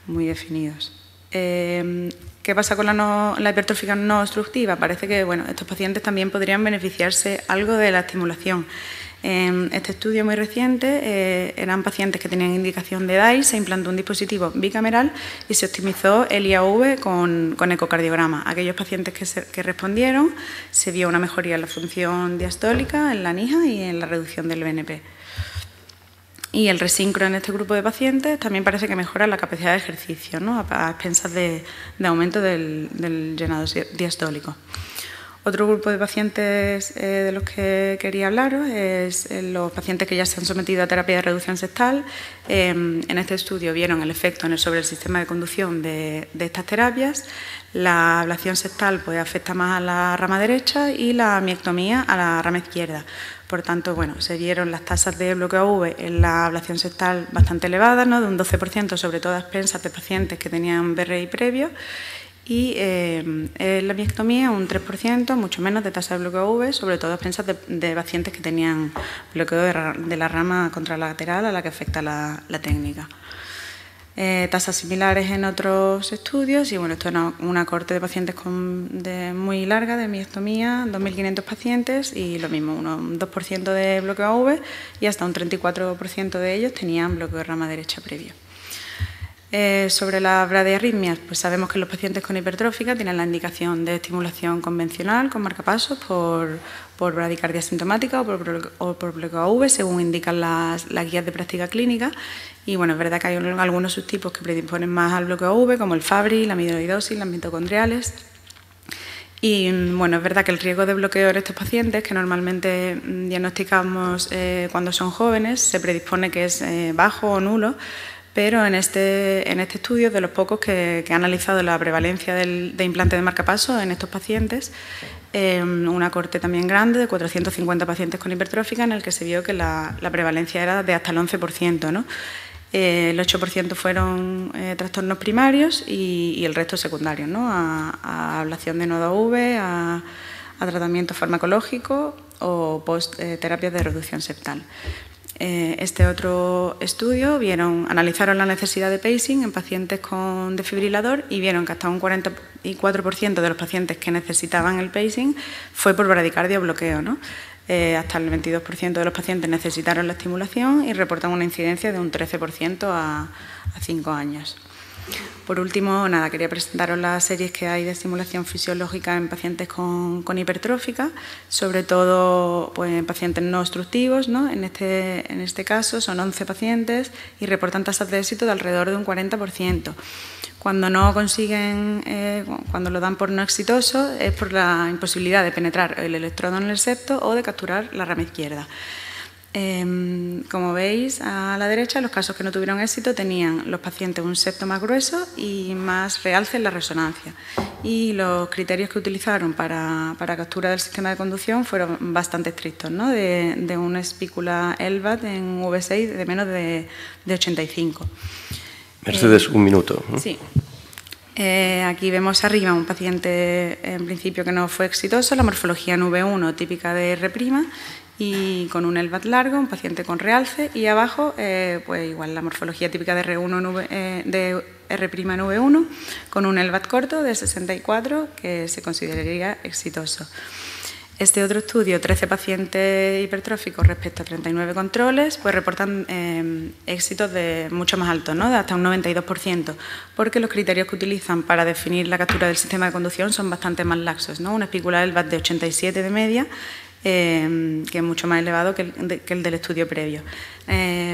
definidos. ¿Qué pasa con la hipertrófica no obstructiva? Parece que bueno, estos pacientes también podrían beneficiarse algo de la estimulación. En este estudio muy reciente eran pacientes que tenían indicación de DAI, se implantó un dispositivo bicameral y se optimizó el IAV con ecocardiograma. Aquellos pacientes que respondieron, se vio una mejoría en la función diastólica, en la NIJA y en la reducción del BNP. Y el resincro en este grupo de pacientes también parece que mejora la capacidad de ejercicio, ¿no? a expensas de aumento del llenado diastólico. Otro grupo de pacientes de los que quería hablaros es los pacientes que ya se han sometido a terapia de reducción septal. En este estudio vieron el efecto sobre el sistema de conducción de estas terapias. La ablación septal pues, afecta más a la rama derecha y la miectomía a la rama izquierda. Por tanto, bueno, se vieron las tasas de bloqueo AV en la ablación septal bastante elevadas, ¿no? De un 12%, sobre todo a expensas de pacientes que tenían BRI previo. Y en la miectomía un 3%, mucho menos de tasa de bloqueo AV, sobre todo a expensas de pacientes que tenían bloqueo de la rama contralateral a la que afecta la técnica. Tasas similares en otros estudios, y bueno, esto es una cohorte de pacientes muy larga de miectomía, 2.500 pacientes, y lo mismo, un 2% de bloqueo AV y hasta un 34% de ellos tenían bloqueo de rama derecha previo. Sobre las bradiarritmias, pues sabemos que los pacientes con hipertrófica tienen la indicación de estimulación convencional con marcapasos por bradicardia asintomática o por bloqueo AV, según indican las guías de práctica clínica. Y bueno, es verdad que hay algunos subtipos que predisponen más al bloqueo AV, como el Fabry, la amiloidosis, las mitocondriales. Y bueno, es verdad que el riesgo de bloqueo en estos pacientes, que normalmente diagnosticamos cuando son jóvenes, se predispone que es bajo o nulo. Pero en este estudio, de los pocos que ha analizado la prevalencia de implante de marcapasos en estos pacientes, una cohorte también grande de 450 pacientes con hipertrófica, en el que se vio que la prevalencia era de hasta el 11%, ¿no? El 8% fueron trastornos primarios y el resto secundarios, ¿no? A ablación de nodo AV, a tratamiento farmacológico o post-terapias de reducción septal. Este otro estudio analizaron la necesidad de pacing en pacientes con desfibrilador y vieron que hasta un 44% de los pacientes que necesitaban el pacing fue por bradicardia o bloqueo, ¿no? Hasta el 22% de los pacientes necesitaron la estimulación y reportan una incidencia de un 13% a 5 años. Por último, nada, quería presentaros las series que hay de estimulación fisiológica en pacientes con hipertrófica, sobre todo pues, en pacientes no obstructivos, ¿no? En este caso son 11 pacientes y reportan tasas de éxito de alrededor de un 40%. Cuando no consiguen, cuando lo dan por no exitoso, es por la imposibilidad de penetrar el electrodo en el septo o de capturar la rama izquierda. Como veis a la derecha, los casos que no tuvieron éxito tenían los pacientes un septo más grueso y más realce en la resonancia. Y los criterios que utilizaron para captura del sistema de conducción fueron bastante estrictos, ¿no? De una espícula LVAD en V6 de menos de 85. Mercedes, un minuto. Sí. Aquí vemos arriba un paciente en principio que no fue exitoso, la morfología en V1 típica de R', y con un LVAD largo, un paciente con realce, y abajo pues igual la morfología típica de R1 de R' en V1 con un LVAD corto de 64 que se consideraría exitoso. Este otro estudio, 13 pacientes hipertróficos respecto a 39 controles, pues reportan éxitos de mucho más altos, ¿no? De hasta un 92%, porque los criterios que utilizan para definir la captura del sistema de conducción son bastante más laxos, ¿no? Una espícula LVAD de 87 de media, que es mucho más elevado que el del estudio previo.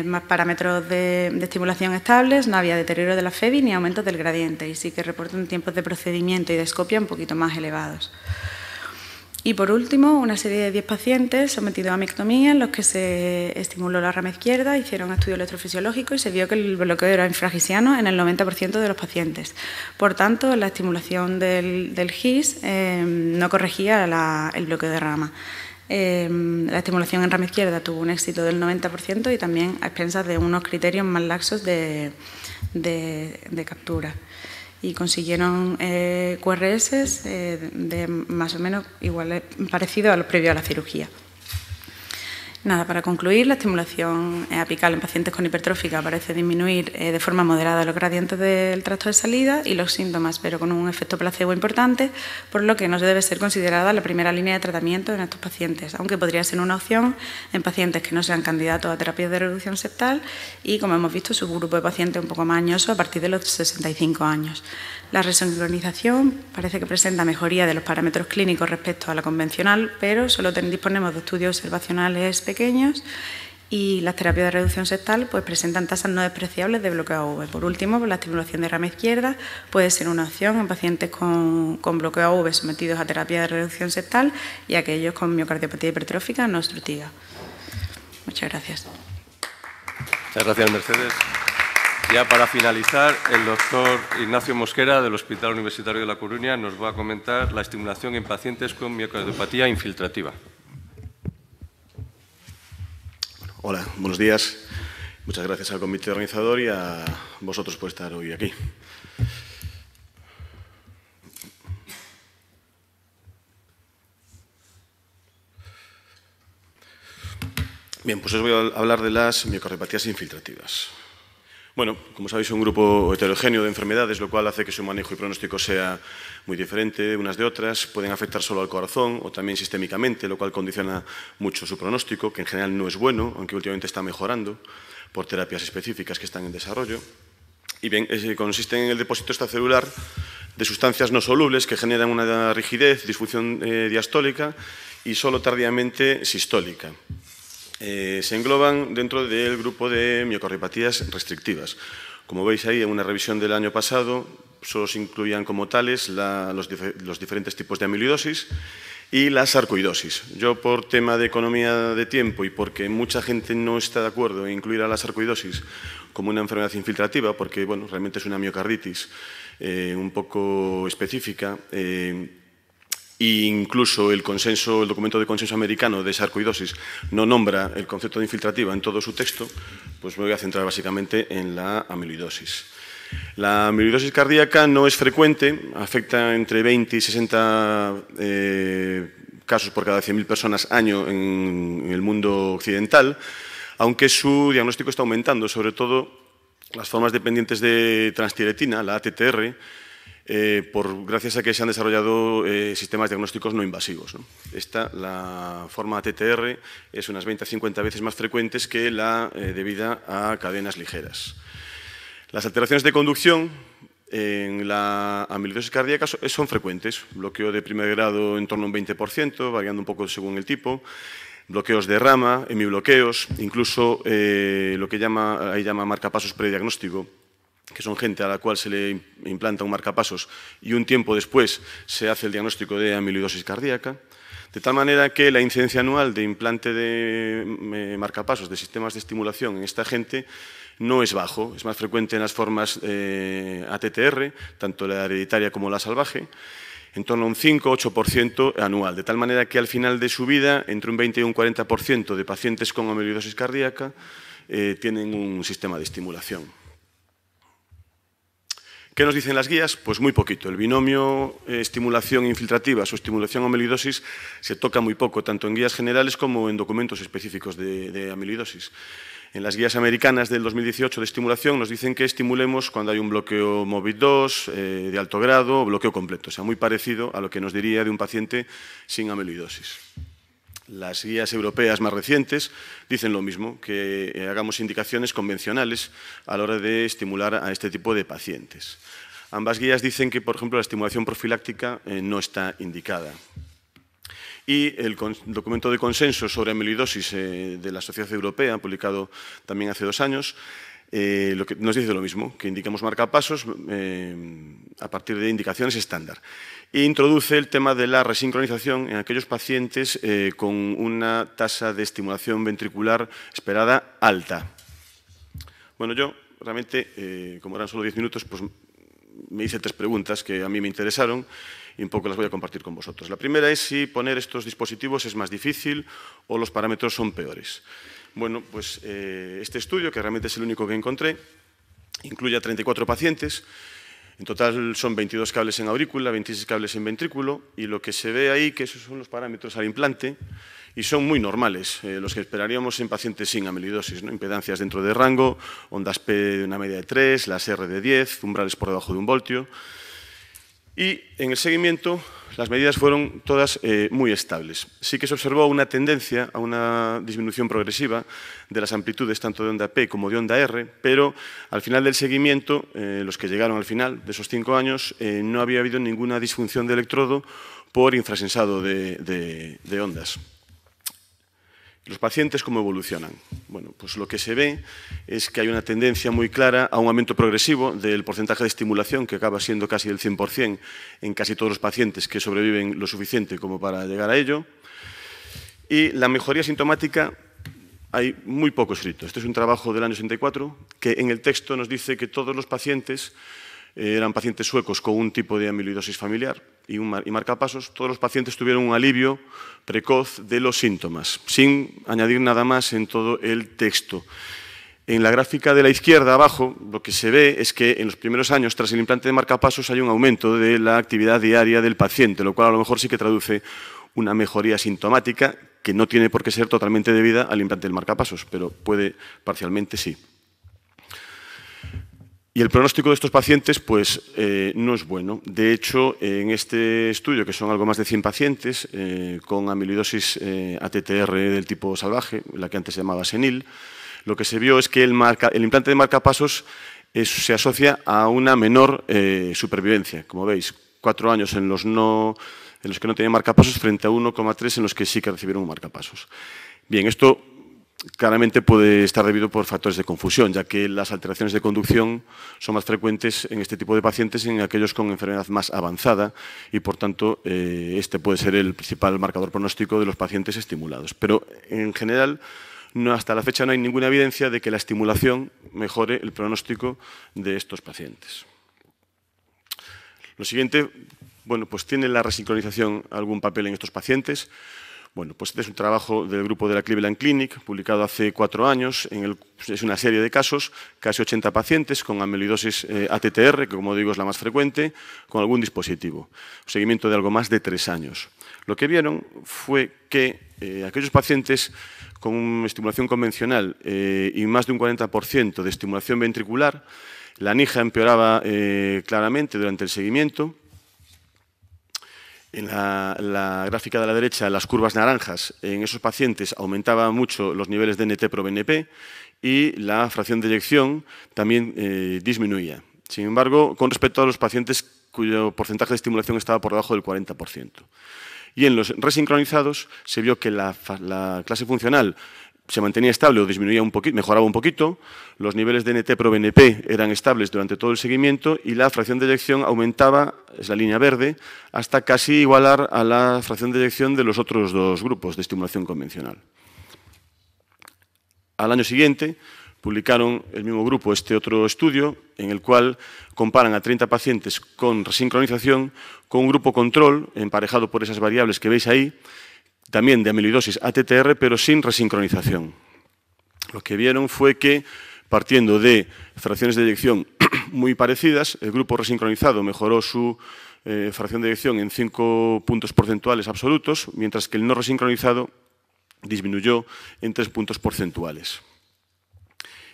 Más parámetros de estimulación estables, no había deterioro de la FEBI ni aumentos del gradiente, y sí que reportan tiempos de procedimiento y de escopia un poquito más elevados. Y por último, una serie de 10 pacientes sometidos a mictomía en los que se estimuló la rama izquierda, hicieron estudio electrofisiológico y se vio que el bloqueo era infragisiano en el 90% de los pacientes. Por tanto, la estimulación del GIS no corregía el bloqueo de rama. La estimulación en rama izquierda tuvo un éxito del 90% y también a expensas de unos criterios más laxos de captura. Y consiguieron QRS de más o menos igual, parecido a los previos a la cirugía. Nada, para concluir, la estimulación apical en pacientes con hipertrófica parece disminuir de forma moderada los gradientes del tracto de salida y los síntomas, pero con un efecto placebo importante, por lo que no debe ser considerada la primera línea de tratamiento en estos pacientes, aunque podría ser una opción en pacientes que no sean candidatos a terapias de reducción septal y, como hemos visto, subgrupo de pacientes un poco más añosos a partir de los 65 años. La resincronización parece que presenta mejoría de los parámetros clínicos respecto a la convencional, pero solo disponemos de estudios observacionales pequeños y las terapias de reducción septal pues, presentan tasas no despreciables de bloqueo AV. Por último, la estimulación de rama izquierda puede ser una opción en pacientes con bloqueo AV sometidos a terapia de reducción septal y aquellos con miocardiopatía hipertrófica no obstructiva. Muchas gracias. Muchas gracias, Mercedes. Ya para finalizar, el doctor Ignacio Mosquera, del Hospital Universitario de La Coruña, nos va a comentar la estimulación en pacientes con miocardiopatía infiltrativa. Hola, buenos días. Muchas gracias al comité organizador y a vosotros por estar hoy aquí. Bien, pues os voy a hablar de las miocardiopatías infiltrativas. Bueno, como sabéis, es un grupo heterogéneo de enfermedades, lo cual hace que su manejo y pronóstico sea muy diferente unas de otras. Pueden afectar solo al corazón o también sistémicamente, lo cual condiciona mucho su pronóstico, que en general no es bueno, aunque últimamente está mejorando por terapias específicas que están en desarrollo. Y bien, consiste en el depósito extracelular de sustancias no solubles que generan una rigidez, disfunción diastólica y solo tardíamente sistólica. Se engloban dentro del grupo de miocardiopatías restrictivas. Como veis ahí, en una revisión del año pasado, solo se incluían como tales los diferentes tipos de amiloidosis y la sarcoidosis. Yo, por tema de economía de tiempo y porque mucha gente no está de acuerdo en incluir a la sarcoidosis como una enfermedad infiltrativa, porque bueno, realmente es una miocarditis un poco específica, e incluso el documento de consenso americano de sarcoidosis no nombra el concepto de infiltrativa en todo su texto, pues me voy a centrar básicamente en la amiloidosis. La amiloidosis cardíaca no es frecuente, afecta entre 20 y 60 casos por cada 100.000 personas año en el mundo occidental, aunque su diagnóstico está aumentando, sobre todo las formas dependientes de transtiretina, la ATTR, gracias a que se han desarrollado sistemas diagnósticos no invasivos, ¿no? La forma ATTR es unas 20 a 50 veces más frecuente que la debida a cadenas ligeras. Las alteraciones de conducción en la amiloidosis cardíaca son frecuentes. Bloqueo de primer grado en torno a un 20%, variando un poco según el tipo. Bloqueos de rama, hemibloqueos, incluso lo que ahí llama marcapasos prediagnóstico, que son gente a la cual se le implanta un marcapasos y un tiempo después se hace el diagnóstico de amiloidosis cardíaca. De tal manera que la incidencia anual de implante de marcapasos de sistemas de estimulación en esta gente no es bajo, es más frecuente en las formas ATTR, tanto la hereditaria como la salvaje, en torno a un 5-8% anual, de tal manera que al final de su vida, entre un 20 y un 40% de pacientes con amiloidosis cardíaca tienen un sistema de estimulación. ¿Qué nos dicen las guías? Pues muy poquito. El binomio estimulación infiltrativa o estimulación amiloidosis se toca muy poco, tanto en guías generales como en documentos específicos de amiloidosis. En las guías americanas del 2018 de estimulación nos dicen que estimulemos cuando hay un bloqueo MOBIT2 de alto grado o bloqueo completo, o sea, muy parecido a lo que nos diría de un paciente sin amiloidosis. Las guías europeas más recientes dicen lo mismo, que hagamos indicaciones convencionales a la hora de estimular a este tipo de pacientes. Ambas guías dicen que, por ejemplo, la estimulación profiláctica no está indicada. Y el documento de consenso sobre amiloidosis de la Sociedad Europea, publicado también hace 2 años, lo que nos dice lo mismo, que indicamos marcapasos a partir de indicaciones estándar. E introduce el tema de la resincronización en aquellos pacientes con una tasa de estimulación ventricular esperada alta. Bueno, yo realmente, como eran solo 10 minutos, pues me hice 3 preguntas que a mí me interesaron y un poco las voy a compartir con vosotros. La primera es si poner estos dispositivos es más difícil o los parámetros son peores. Bueno, pues este estudio, que realmente es el único que encontré, incluye a 34 pacientes. En total son 22 cables en aurícula, 26 cables en ventrículo, y lo que se ve ahí, que esos son los parámetros al implante, y son muy normales, los que esperaríamos en pacientes sin amiloidosis, ¿no? Impedancias dentro de rango, ondas P de una media de 3, las R de 10, umbrales por debajo de 1 voltio. Y en el seguimiento las medidas fueron todas muy estables. Sí que se observó una tendencia a una disminución progresiva de las amplitudes tanto de onda P como de onda R, pero al final del seguimiento, los que llegaron al final de esos 5 años, no había habido ninguna disfunción de electrodo por infrasensado de ondas. ¿Los pacientes cómo evolucionan? Bueno, pues lo que se ve es que hay una tendencia muy clara a un aumento progresivo del porcentaje de estimulación, que acaba siendo casi del 100% en casi todos los pacientes que sobreviven lo suficiente como para llegar a ello. Y la mejoría sintomática, hay muy poco escrito. Este es un trabajo del año 64, que en el texto nos dice que todos los pacientes eran pacientes suecos con un tipo de amiloidosis familiar y marcapasos. Todos los pacientes tuvieron un alivio precoz de los síntomas, sin añadir nada más en todo el texto. En la gráfica de la izquierda, abajo, lo que se ve es que en los primeros años, tras el implante de marcapasos, hay un aumento de la actividad diaria del paciente, lo cual a lo mejor sí que traduce una mejoría sintomática que no tiene por qué ser totalmente debida al implante del marcapasos, pero puede parcialmente sí. Y el pronóstico de estos pacientes pues, no es bueno. De hecho, en este estudio, que son algo más de 100 pacientes con amiloidosis ATTR del tipo salvaje, la que antes se llamaba senil, lo que se vio es que el implante de marcapasos se asocia a una menor supervivencia. Como veis, 4 años en los que no tenían marcapasos frente a 1,3 en los que sí que recibieron un marcapasos. Bien, esto claramente puede estar debido por factores de confusión, ya que las alteraciones de conducción son más frecuentes en este tipo de pacientes en aquellos con enfermedad más avanzada y, por tanto, este puede ser el principal marcador pronóstico de los pacientes estimulados. Pero, en general, hasta la fecha no hay ninguna evidencia de que la estimulación mejore el pronóstico de estos pacientes. Lo siguiente, bueno, pues ¿tiene la resincronización algún papel en estos pacientes? Bueno, pues este es un trabajo del grupo de la Cleveland Clinic, publicado hace 4 años. Es una serie de casos, casi 80 pacientes con amiloidosis ATTR, que como digo es la más frecuente, con algún dispositivo. Un seguimiento de algo más de 3 años. Lo que vieron fue que aquellos pacientes con una estimulación convencional y más de un 40% de estimulación ventricular, la NIJA empeoraba claramente durante el seguimiento. En la gráfica de la derecha, las curvas naranjas, en esos pacientes aumentaban mucho los niveles de NT-proBNP y la fracción de eyección también disminuía. Sin embargo, con respecto a los pacientes cuyo porcentaje de estimulación estaba por debajo del 40%. Y en los resincronizados se vio que la clase funcional se mantenía estable o disminuía un poquito, mejoraba un poquito, los niveles de NT-proBNP eran estables durante todo el seguimiento y la fracción de eyección aumentaba, es la línea verde, hasta casi igualar a la fracción de eyección de los otros dos grupos de estimulación convencional. Al año siguiente publicaron el mismo grupo este otro estudio en el cual comparan a 30 pacientes con resincronización con un grupo control emparejado por esas variables que veis ahí, también de amiloidosis ATTR, pero sin resincronización. Lo que vieron fue que, partiendo de fracciones de eyección muy parecidas, el grupo resincronizado mejoró su fracción de eyección en 5 puntos porcentuales absolutos, mientras que el no resincronizado disminuyó en 3 puntos porcentuales.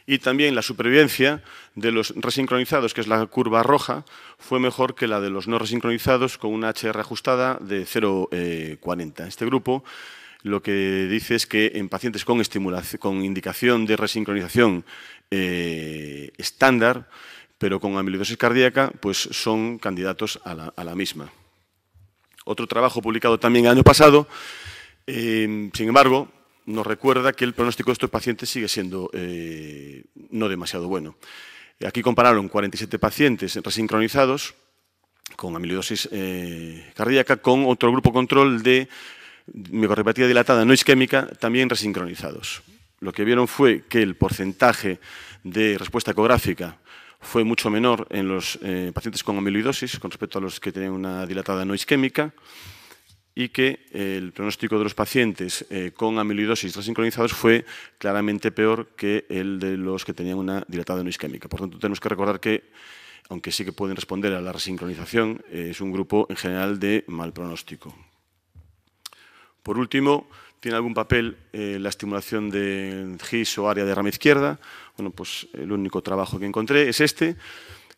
Y también la supervivencia de los resincronizados, que es la curva roja, fue mejor que la de los no resincronizados con una HR ajustada de 0,40. Este grupo lo que dice es que en pacientes con indicación de resincronización estándar, pero con amiloidosis cardíaca, pues son candidatos a la misma. Otro trabajo publicado también el año pasado, sin embargo, nos recuerda que el pronóstico de estos pacientes sigue siendo no demasiado bueno. Aquí compararon 47 pacientes resincronizados con amiloidosis cardíaca con otro grupo control de miocardiopatía dilatada no isquémica también resincronizados. Lo que vieron fue que el porcentaje de respuesta ecográfica fue mucho menor en los pacientes con amiloidosis con respecto a los que tenían una dilatada no isquémica, y que el pronóstico de los pacientes con amiloidosis resincronizados fue claramente peor que el de los que tenían una dilatada no isquémica. Por tanto, tenemos que recordar que, aunque sí que pueden responder a la resincronización, es un grupo en general de mal pronóstico. Por último, ¿tiene algún papel la estimulación de GIS o área de rama izquierda? Bueno, pues el único trabajo que encontré es este,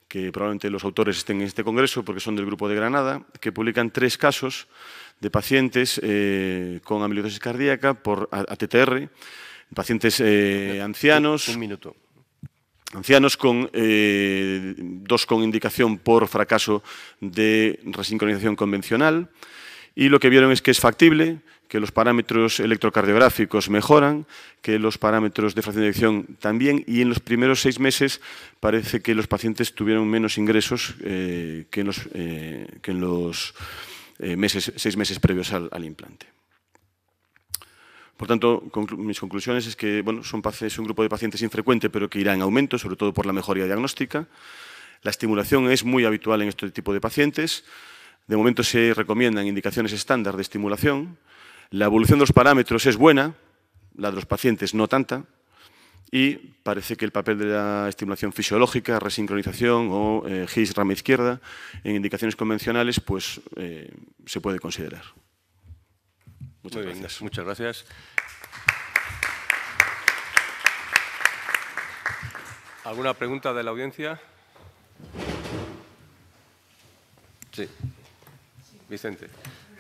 que probablemente los autores estén en este congreso porque son del grupo de Granada, que publican 3 casos de pacientes con amiloidosis cardíaca por ATTR, pacientes ancianos. Un minuto. Ancianos con 2 con indicación por fracaso de resincronización convencional, y lo que vieron es que es factible, que los parámetros electrocardiográficos mejoran, que los parámetros de fracción de eyección también, y en los primeros 6 meses parece que los pacientes tuvieron menos ingresos que en los 6 meses previos al implante. Por tanto, mis conclusiones es que bueno, es un grupo de pacientes infrecuente, pero que irá en aumento, sobre todo por la mejoría diagnóstica. La estimulación es muy habitual en este tipo de pacientes. De momento se recomiendan indicaciones estándar de estimulación. La evolución de los parámetros es buena, la de los pacientes no tanta, y parece que el papel de la estimulación fisiológica, resincronización o GIS rama izquierda en indicaciones convencionales pues se puede considerar. Muchas gracias. Muchas gracias. ¿Alguna pregunta de la audiencia? Sí. Vicente.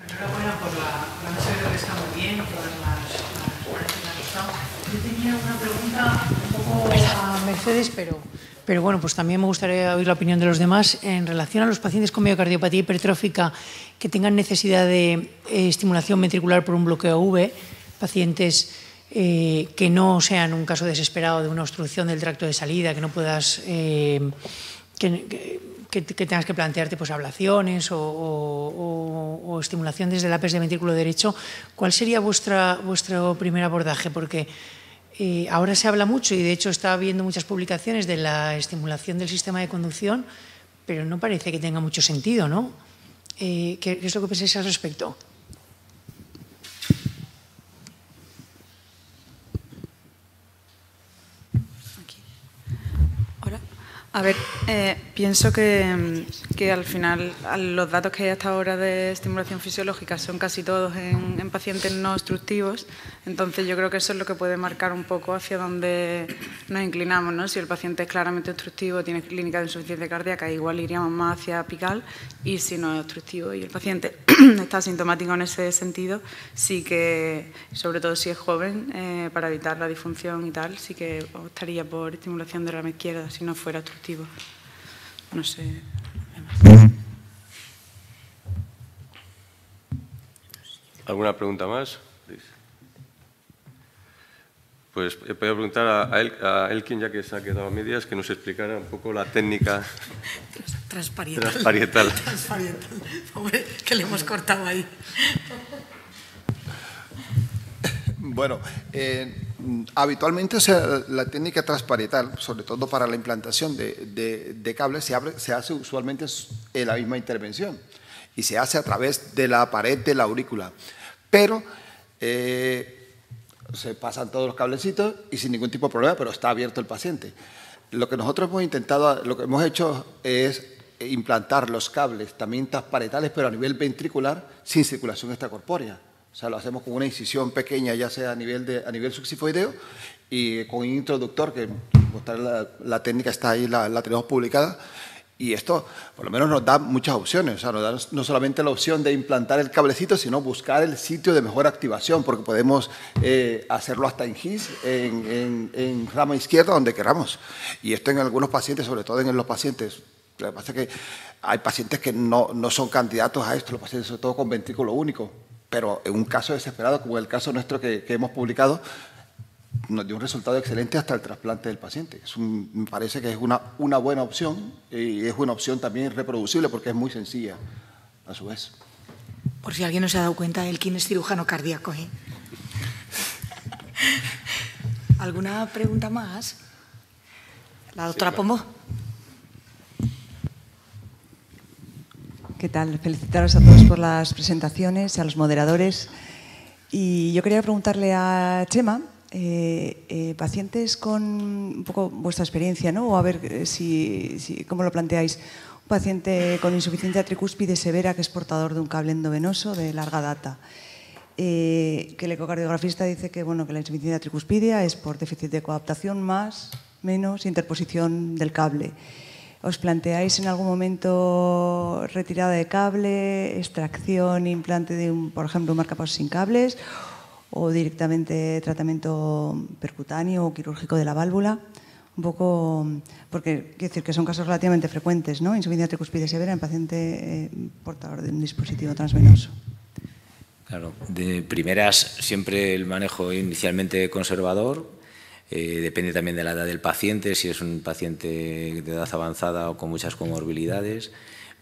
Enhorabuena por la mesa, creo que está muy bien, todas las ponencias han estado. Yo tenía una pregunta un poco a Mercedes, pero bueno, pues también me gustaría oír la opinión de los demás en relación a los pacientes con miocardiopatía hipertrófica que tengan necesidad de estimulación ventricular por un bloqueo V, pacientes que no sean un caso desesperado de una obstrucción del tracto de salida, que no puedas... que tengas que plantearte pues, ablaciones o estimulación desde el APES de ventrículo derecho, ¿cuál sería vuestro primer abordaje? Porque ahora se habla mucho y de hecho está viendo muchas publicaciones de la estimulación del sistema de conducción, pero no parece que tenga mucho sentido, ¿no? ¿Qué es lo que pensáis al respecto? A ver, pienso que al final los datos que hay hasta ahora de estimulación fisiológica son casi todos en pacientes no obstructivos, entonces yo creo que eso es lo que puede marcar un poco hacia dónde nos inclinamos, ¿no? Si el paciente es claramente obstructivo, tiene clínica de insuficiencia cardíaca, igual iríamos más hacia apical, y si no es obstructivo y el paciente está asintomático en ese sentido, sí que, sobre todo si es joven, para evitar la disfunción y tal, sí que optaría por estimulación de rama izquierda si no fuera obstructivo. No sé. ¿Alguna pregunta más? Pues voy a preguntar a Elkin, ya que se ha quedado a medias, que nos explicara un poco la técnica transparietal. Pobre, que le hemos cortado ahí. Bueno, habitualmente, o sea, la técnica transparietal, sobre todo para la implantación de cables, se hace usualmente en la misma intervención y se hace a través de la pared de la aurícula. Pero se pasan todos los cablecitos y sin ningún tipo de problema, pero está abierto el paciente. Lo que nosotros hemos intentado, lo que hemos hecho es implantar los cables también transparietales, pero a nivel ventricular, sin circulación extracorpórea. O sea, lo hacemos con una incisión pequeña, ya sea a nivel subxifoideo, y con un introductor, que la técnica está ahí, la tenemos publicada. Y esto, por lo menos, nos da muchas opciones. O sea, nos da no solamente la opción de implantar el cablecito, sino buscar el sitio de mejor activación, porque podemos hacerlo hasta en GIS, en rama izquierda, donde queramos. Y esto en algunos pacientes, sobre todo en los pacientes. Lo que pasa es que hay pacientes que no son candidatos a esto, los pacientes sobre todo con ventrículo único. Pero en un caso desesperado, como el caso nuestro que hemos publicado, nos dio un resultado excelente hasta el trasplante del paciente. Me parece que es una buena opción y es una opción también reproducible porque es muy sencilla a su vez. Por si alguien no se ha dado cuenta, Elkin es cirujano cardíaco, ¿eh? ¿Alguna pregunta más? La doctora Pombo. ¿Qué tal? Felicitaros a todos por las presentaciones, a los moderadores. Y yo quería preguntarle a Chema, pacientes con un poco vuestra experiencia, ¿no? O a ver cómo lo planteáis. Un paciente con insuficiencia tricúspide severa que es portador de un cable endovenoso de larga data. Que el ecocardiografista dice que, bueno, que la insuficiencia tricúspidea es por déficit de coadaptación menos interposición del cable. ¿Os planteáis en algún momento retirada de cable, extracción, implante de, por ejemplo, un marcapasos sin cables o directamente tratamiento percutáneo o quirúrgico de la válvula? Un poco, porque quiero decir que son casos relativamente frecuentes, ¿no? Insuficiencia tricúspide severa en paciente portador de un dispositivo transvenoso. Claro, de primeras siempre el manejo inicialmente conservador. Depende también de la edad del paciente, si es un paciente de edad avanzada o con muchas comorbilidades,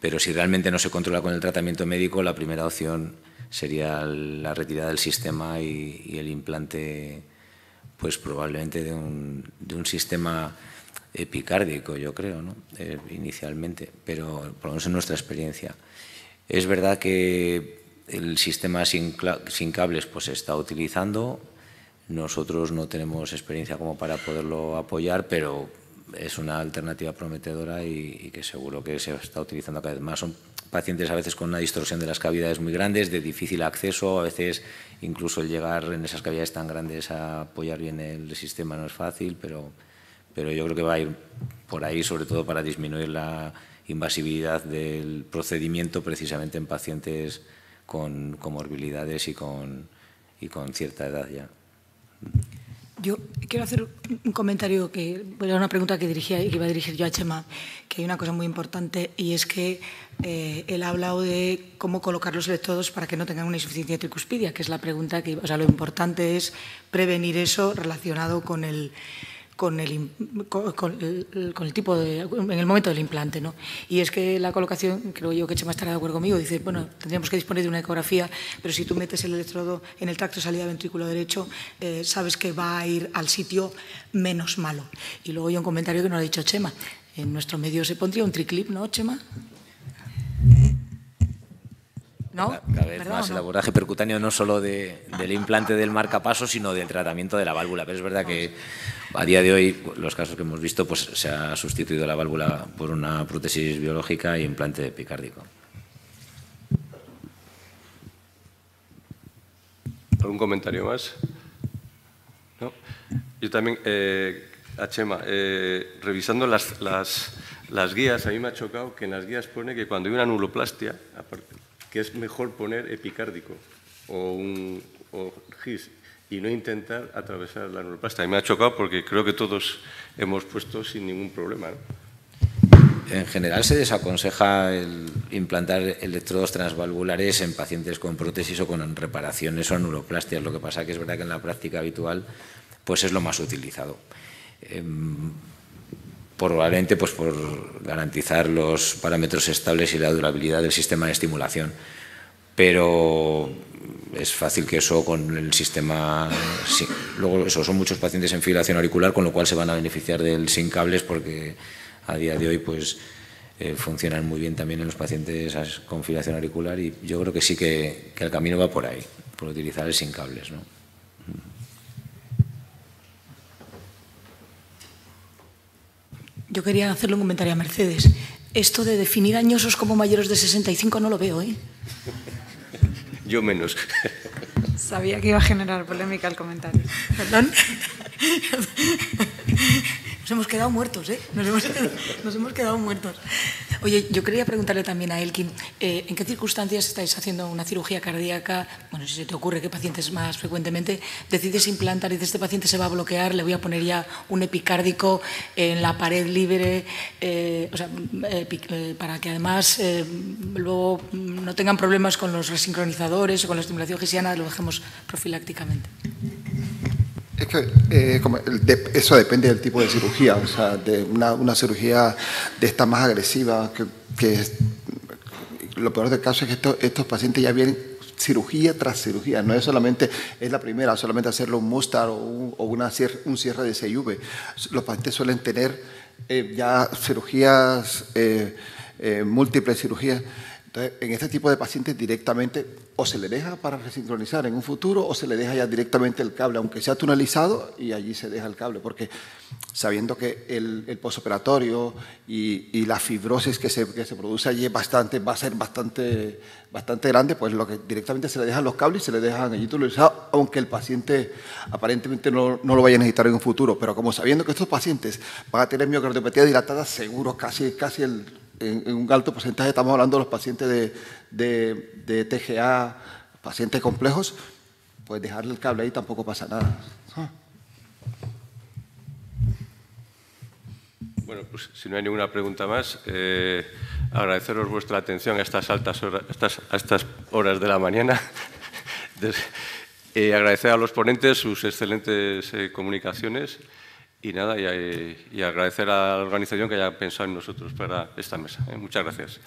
pero si realmente no se controla con el tratamiento médico, la primera opción sería la retirada del sistema y el implante, pues probablemente de un sistema epicárdico, yo creo, ¿no? Inicialmente, pero por lo menos en nuestra experiencia. Es verdad que el sistema sin cables pues se está utilizando. Nosotros no tenemos experiencia como para poderlo apoyar, pero es una alternativa prometedora y que seguro que se está utilizando cada vez más. Son pacientes a veces con una distorsión de las cavidades muy grandes, de difícil acceso, a veces incluso el llegar en esas cavidades tan grandes a apoyar bien el sistema no es fácil, pero yo creo que va a ir por ahí, sobre todo para disminuir la invasividad del procedimiento precisamente en pacientes con comorbilidades y con cierta edad ya. Yo quiero hacer un comentario, era una pregunta que iba a dirigir yo a Chema, que hay una cosa muy importante y es que él ha hablado de cómo colocar los electrodos para que no tengan una insuficiencia tricúspide, que es la pregunta que, o sea, lo importante es prevenir eso relacionado con el tipo en el momento del implante, ¿no? Y es que la colocación, creo yo que Chema estará de acuerdo conmigo, dice, bueno, tendríamos que disponer de una ecografía, pero si tú metes el electrodo en el tracto de salida ventrículo derecho, sabes que va a ir al sitio menos malo. Y luego hay un comentario que nos ha dicho Chema. En nuestro medio se pondría un triclip, ¿no, Chema? ¿no? Cada vez más el abordaje percutáneo no solo del implante del marcapaso, sino del tratamiento de la válvula. Pero es verdad que a día de hoy, los casos que hemos visto, pues se ha sustituido la válvula por una prótesis biológica e implante epicárdico. ¿Algún comentario más? ¿No? Yo también, a Chema, revisando las guías, a mí me ha chocado que en las guías pone que cuando hay una anuloplastia, que es mejor poner epicárdico o GIS y no intentar atravesar la anuloplastia. A mí me ha chocado porque creo que todos hemos puesto sin ningún problema, ¿no? En general se desaconseja implantar electrodos transvalvulares en pacientes con prótesis o con reparaciones o anuloplastias. Lo que pasa que es verdad que en la práctica habitual pues es lo más utilizado. Probablemente pues por garantizar los parámetros estables y la durabilidad del sistema de estimulación. Pero es fácil que eso con el sistema... Sí. Luego eso, son muchos pacientes en fibrilación auricular, con lo cual se van a beneficiar del sin cables porque a día de hoy pues funcionan muy bien también en los pacientes con fibrilación auricular y yo creo que sí que el camino va por ahí, por utilizar el sin cables, ¿no? Yo quería hacerle un comentario a Mercedes. Esto de definir añosos como mayores de 65 no lo veo, ¿eh? Yo menos. Sabía que iba a generar polémica el comentario. ¿Perdón? Nos hemos quedado muertos, ¿eh? Nos hemos quedado muertos. Oye, yo quería preguntarle también a Elkin, ¿en qué circunstancias estáis haciendo una cirugía cardíaca? Bueno, si se te ocurre, ¿qué pacientes más frecuentemente decides implantar y dices, este paciente se va a bloquear, le voy a poner ya un epicárdico en la pared libre, para que además luego no tengan problemas con los resincronizadores o con la estimulación gisiana, lo dejemos profilácticamente? Es que eso depende del tipo de cirugía, o sea, de una cirugía de esta más agresiva, que lo peor del caso es que estos pacientes ya vienen cirugía tras cirugía, no es solamente, es la primera, solamente hacerle un Mustar o un cierre de CIV. Los pacientes suelen tener ya cirugías, múltiples cirugías. Entonces, en este tipo de pacientes directamente o se le deja para resincronizar en un futuro o se le deja ya directamente el cable, aunque sea tunelizado, y allí se deja el cable, porque sabiendo que el posoperatorio y la fibrosis que se produce allí va a ser bastante grande, pues lo que directamente se le dejan los cables y se le dejan allí tunelizados, aunque el paciente aparentemente no lo vaya a necesitar en un futuro. Pero como sabiendo que estos pacientes van a tener miocardiopatía dilatada, seguro casi en un alto porcentaje, estamos hablando de los pacientes de TGA, pacientes complejos, pues dejarle el cable ahí tampoco pasa nada. Bueno, pues si no hay ninguna pregunta más, agradeceros vuestra atención a estas altas horas, a estas horas de la mañana. Agradecer a los ponentes sus excelentes comunicaciones. Y nada, y agradecer a la organización que haya pensado en nosotros para esta mesa. Muchas gracias.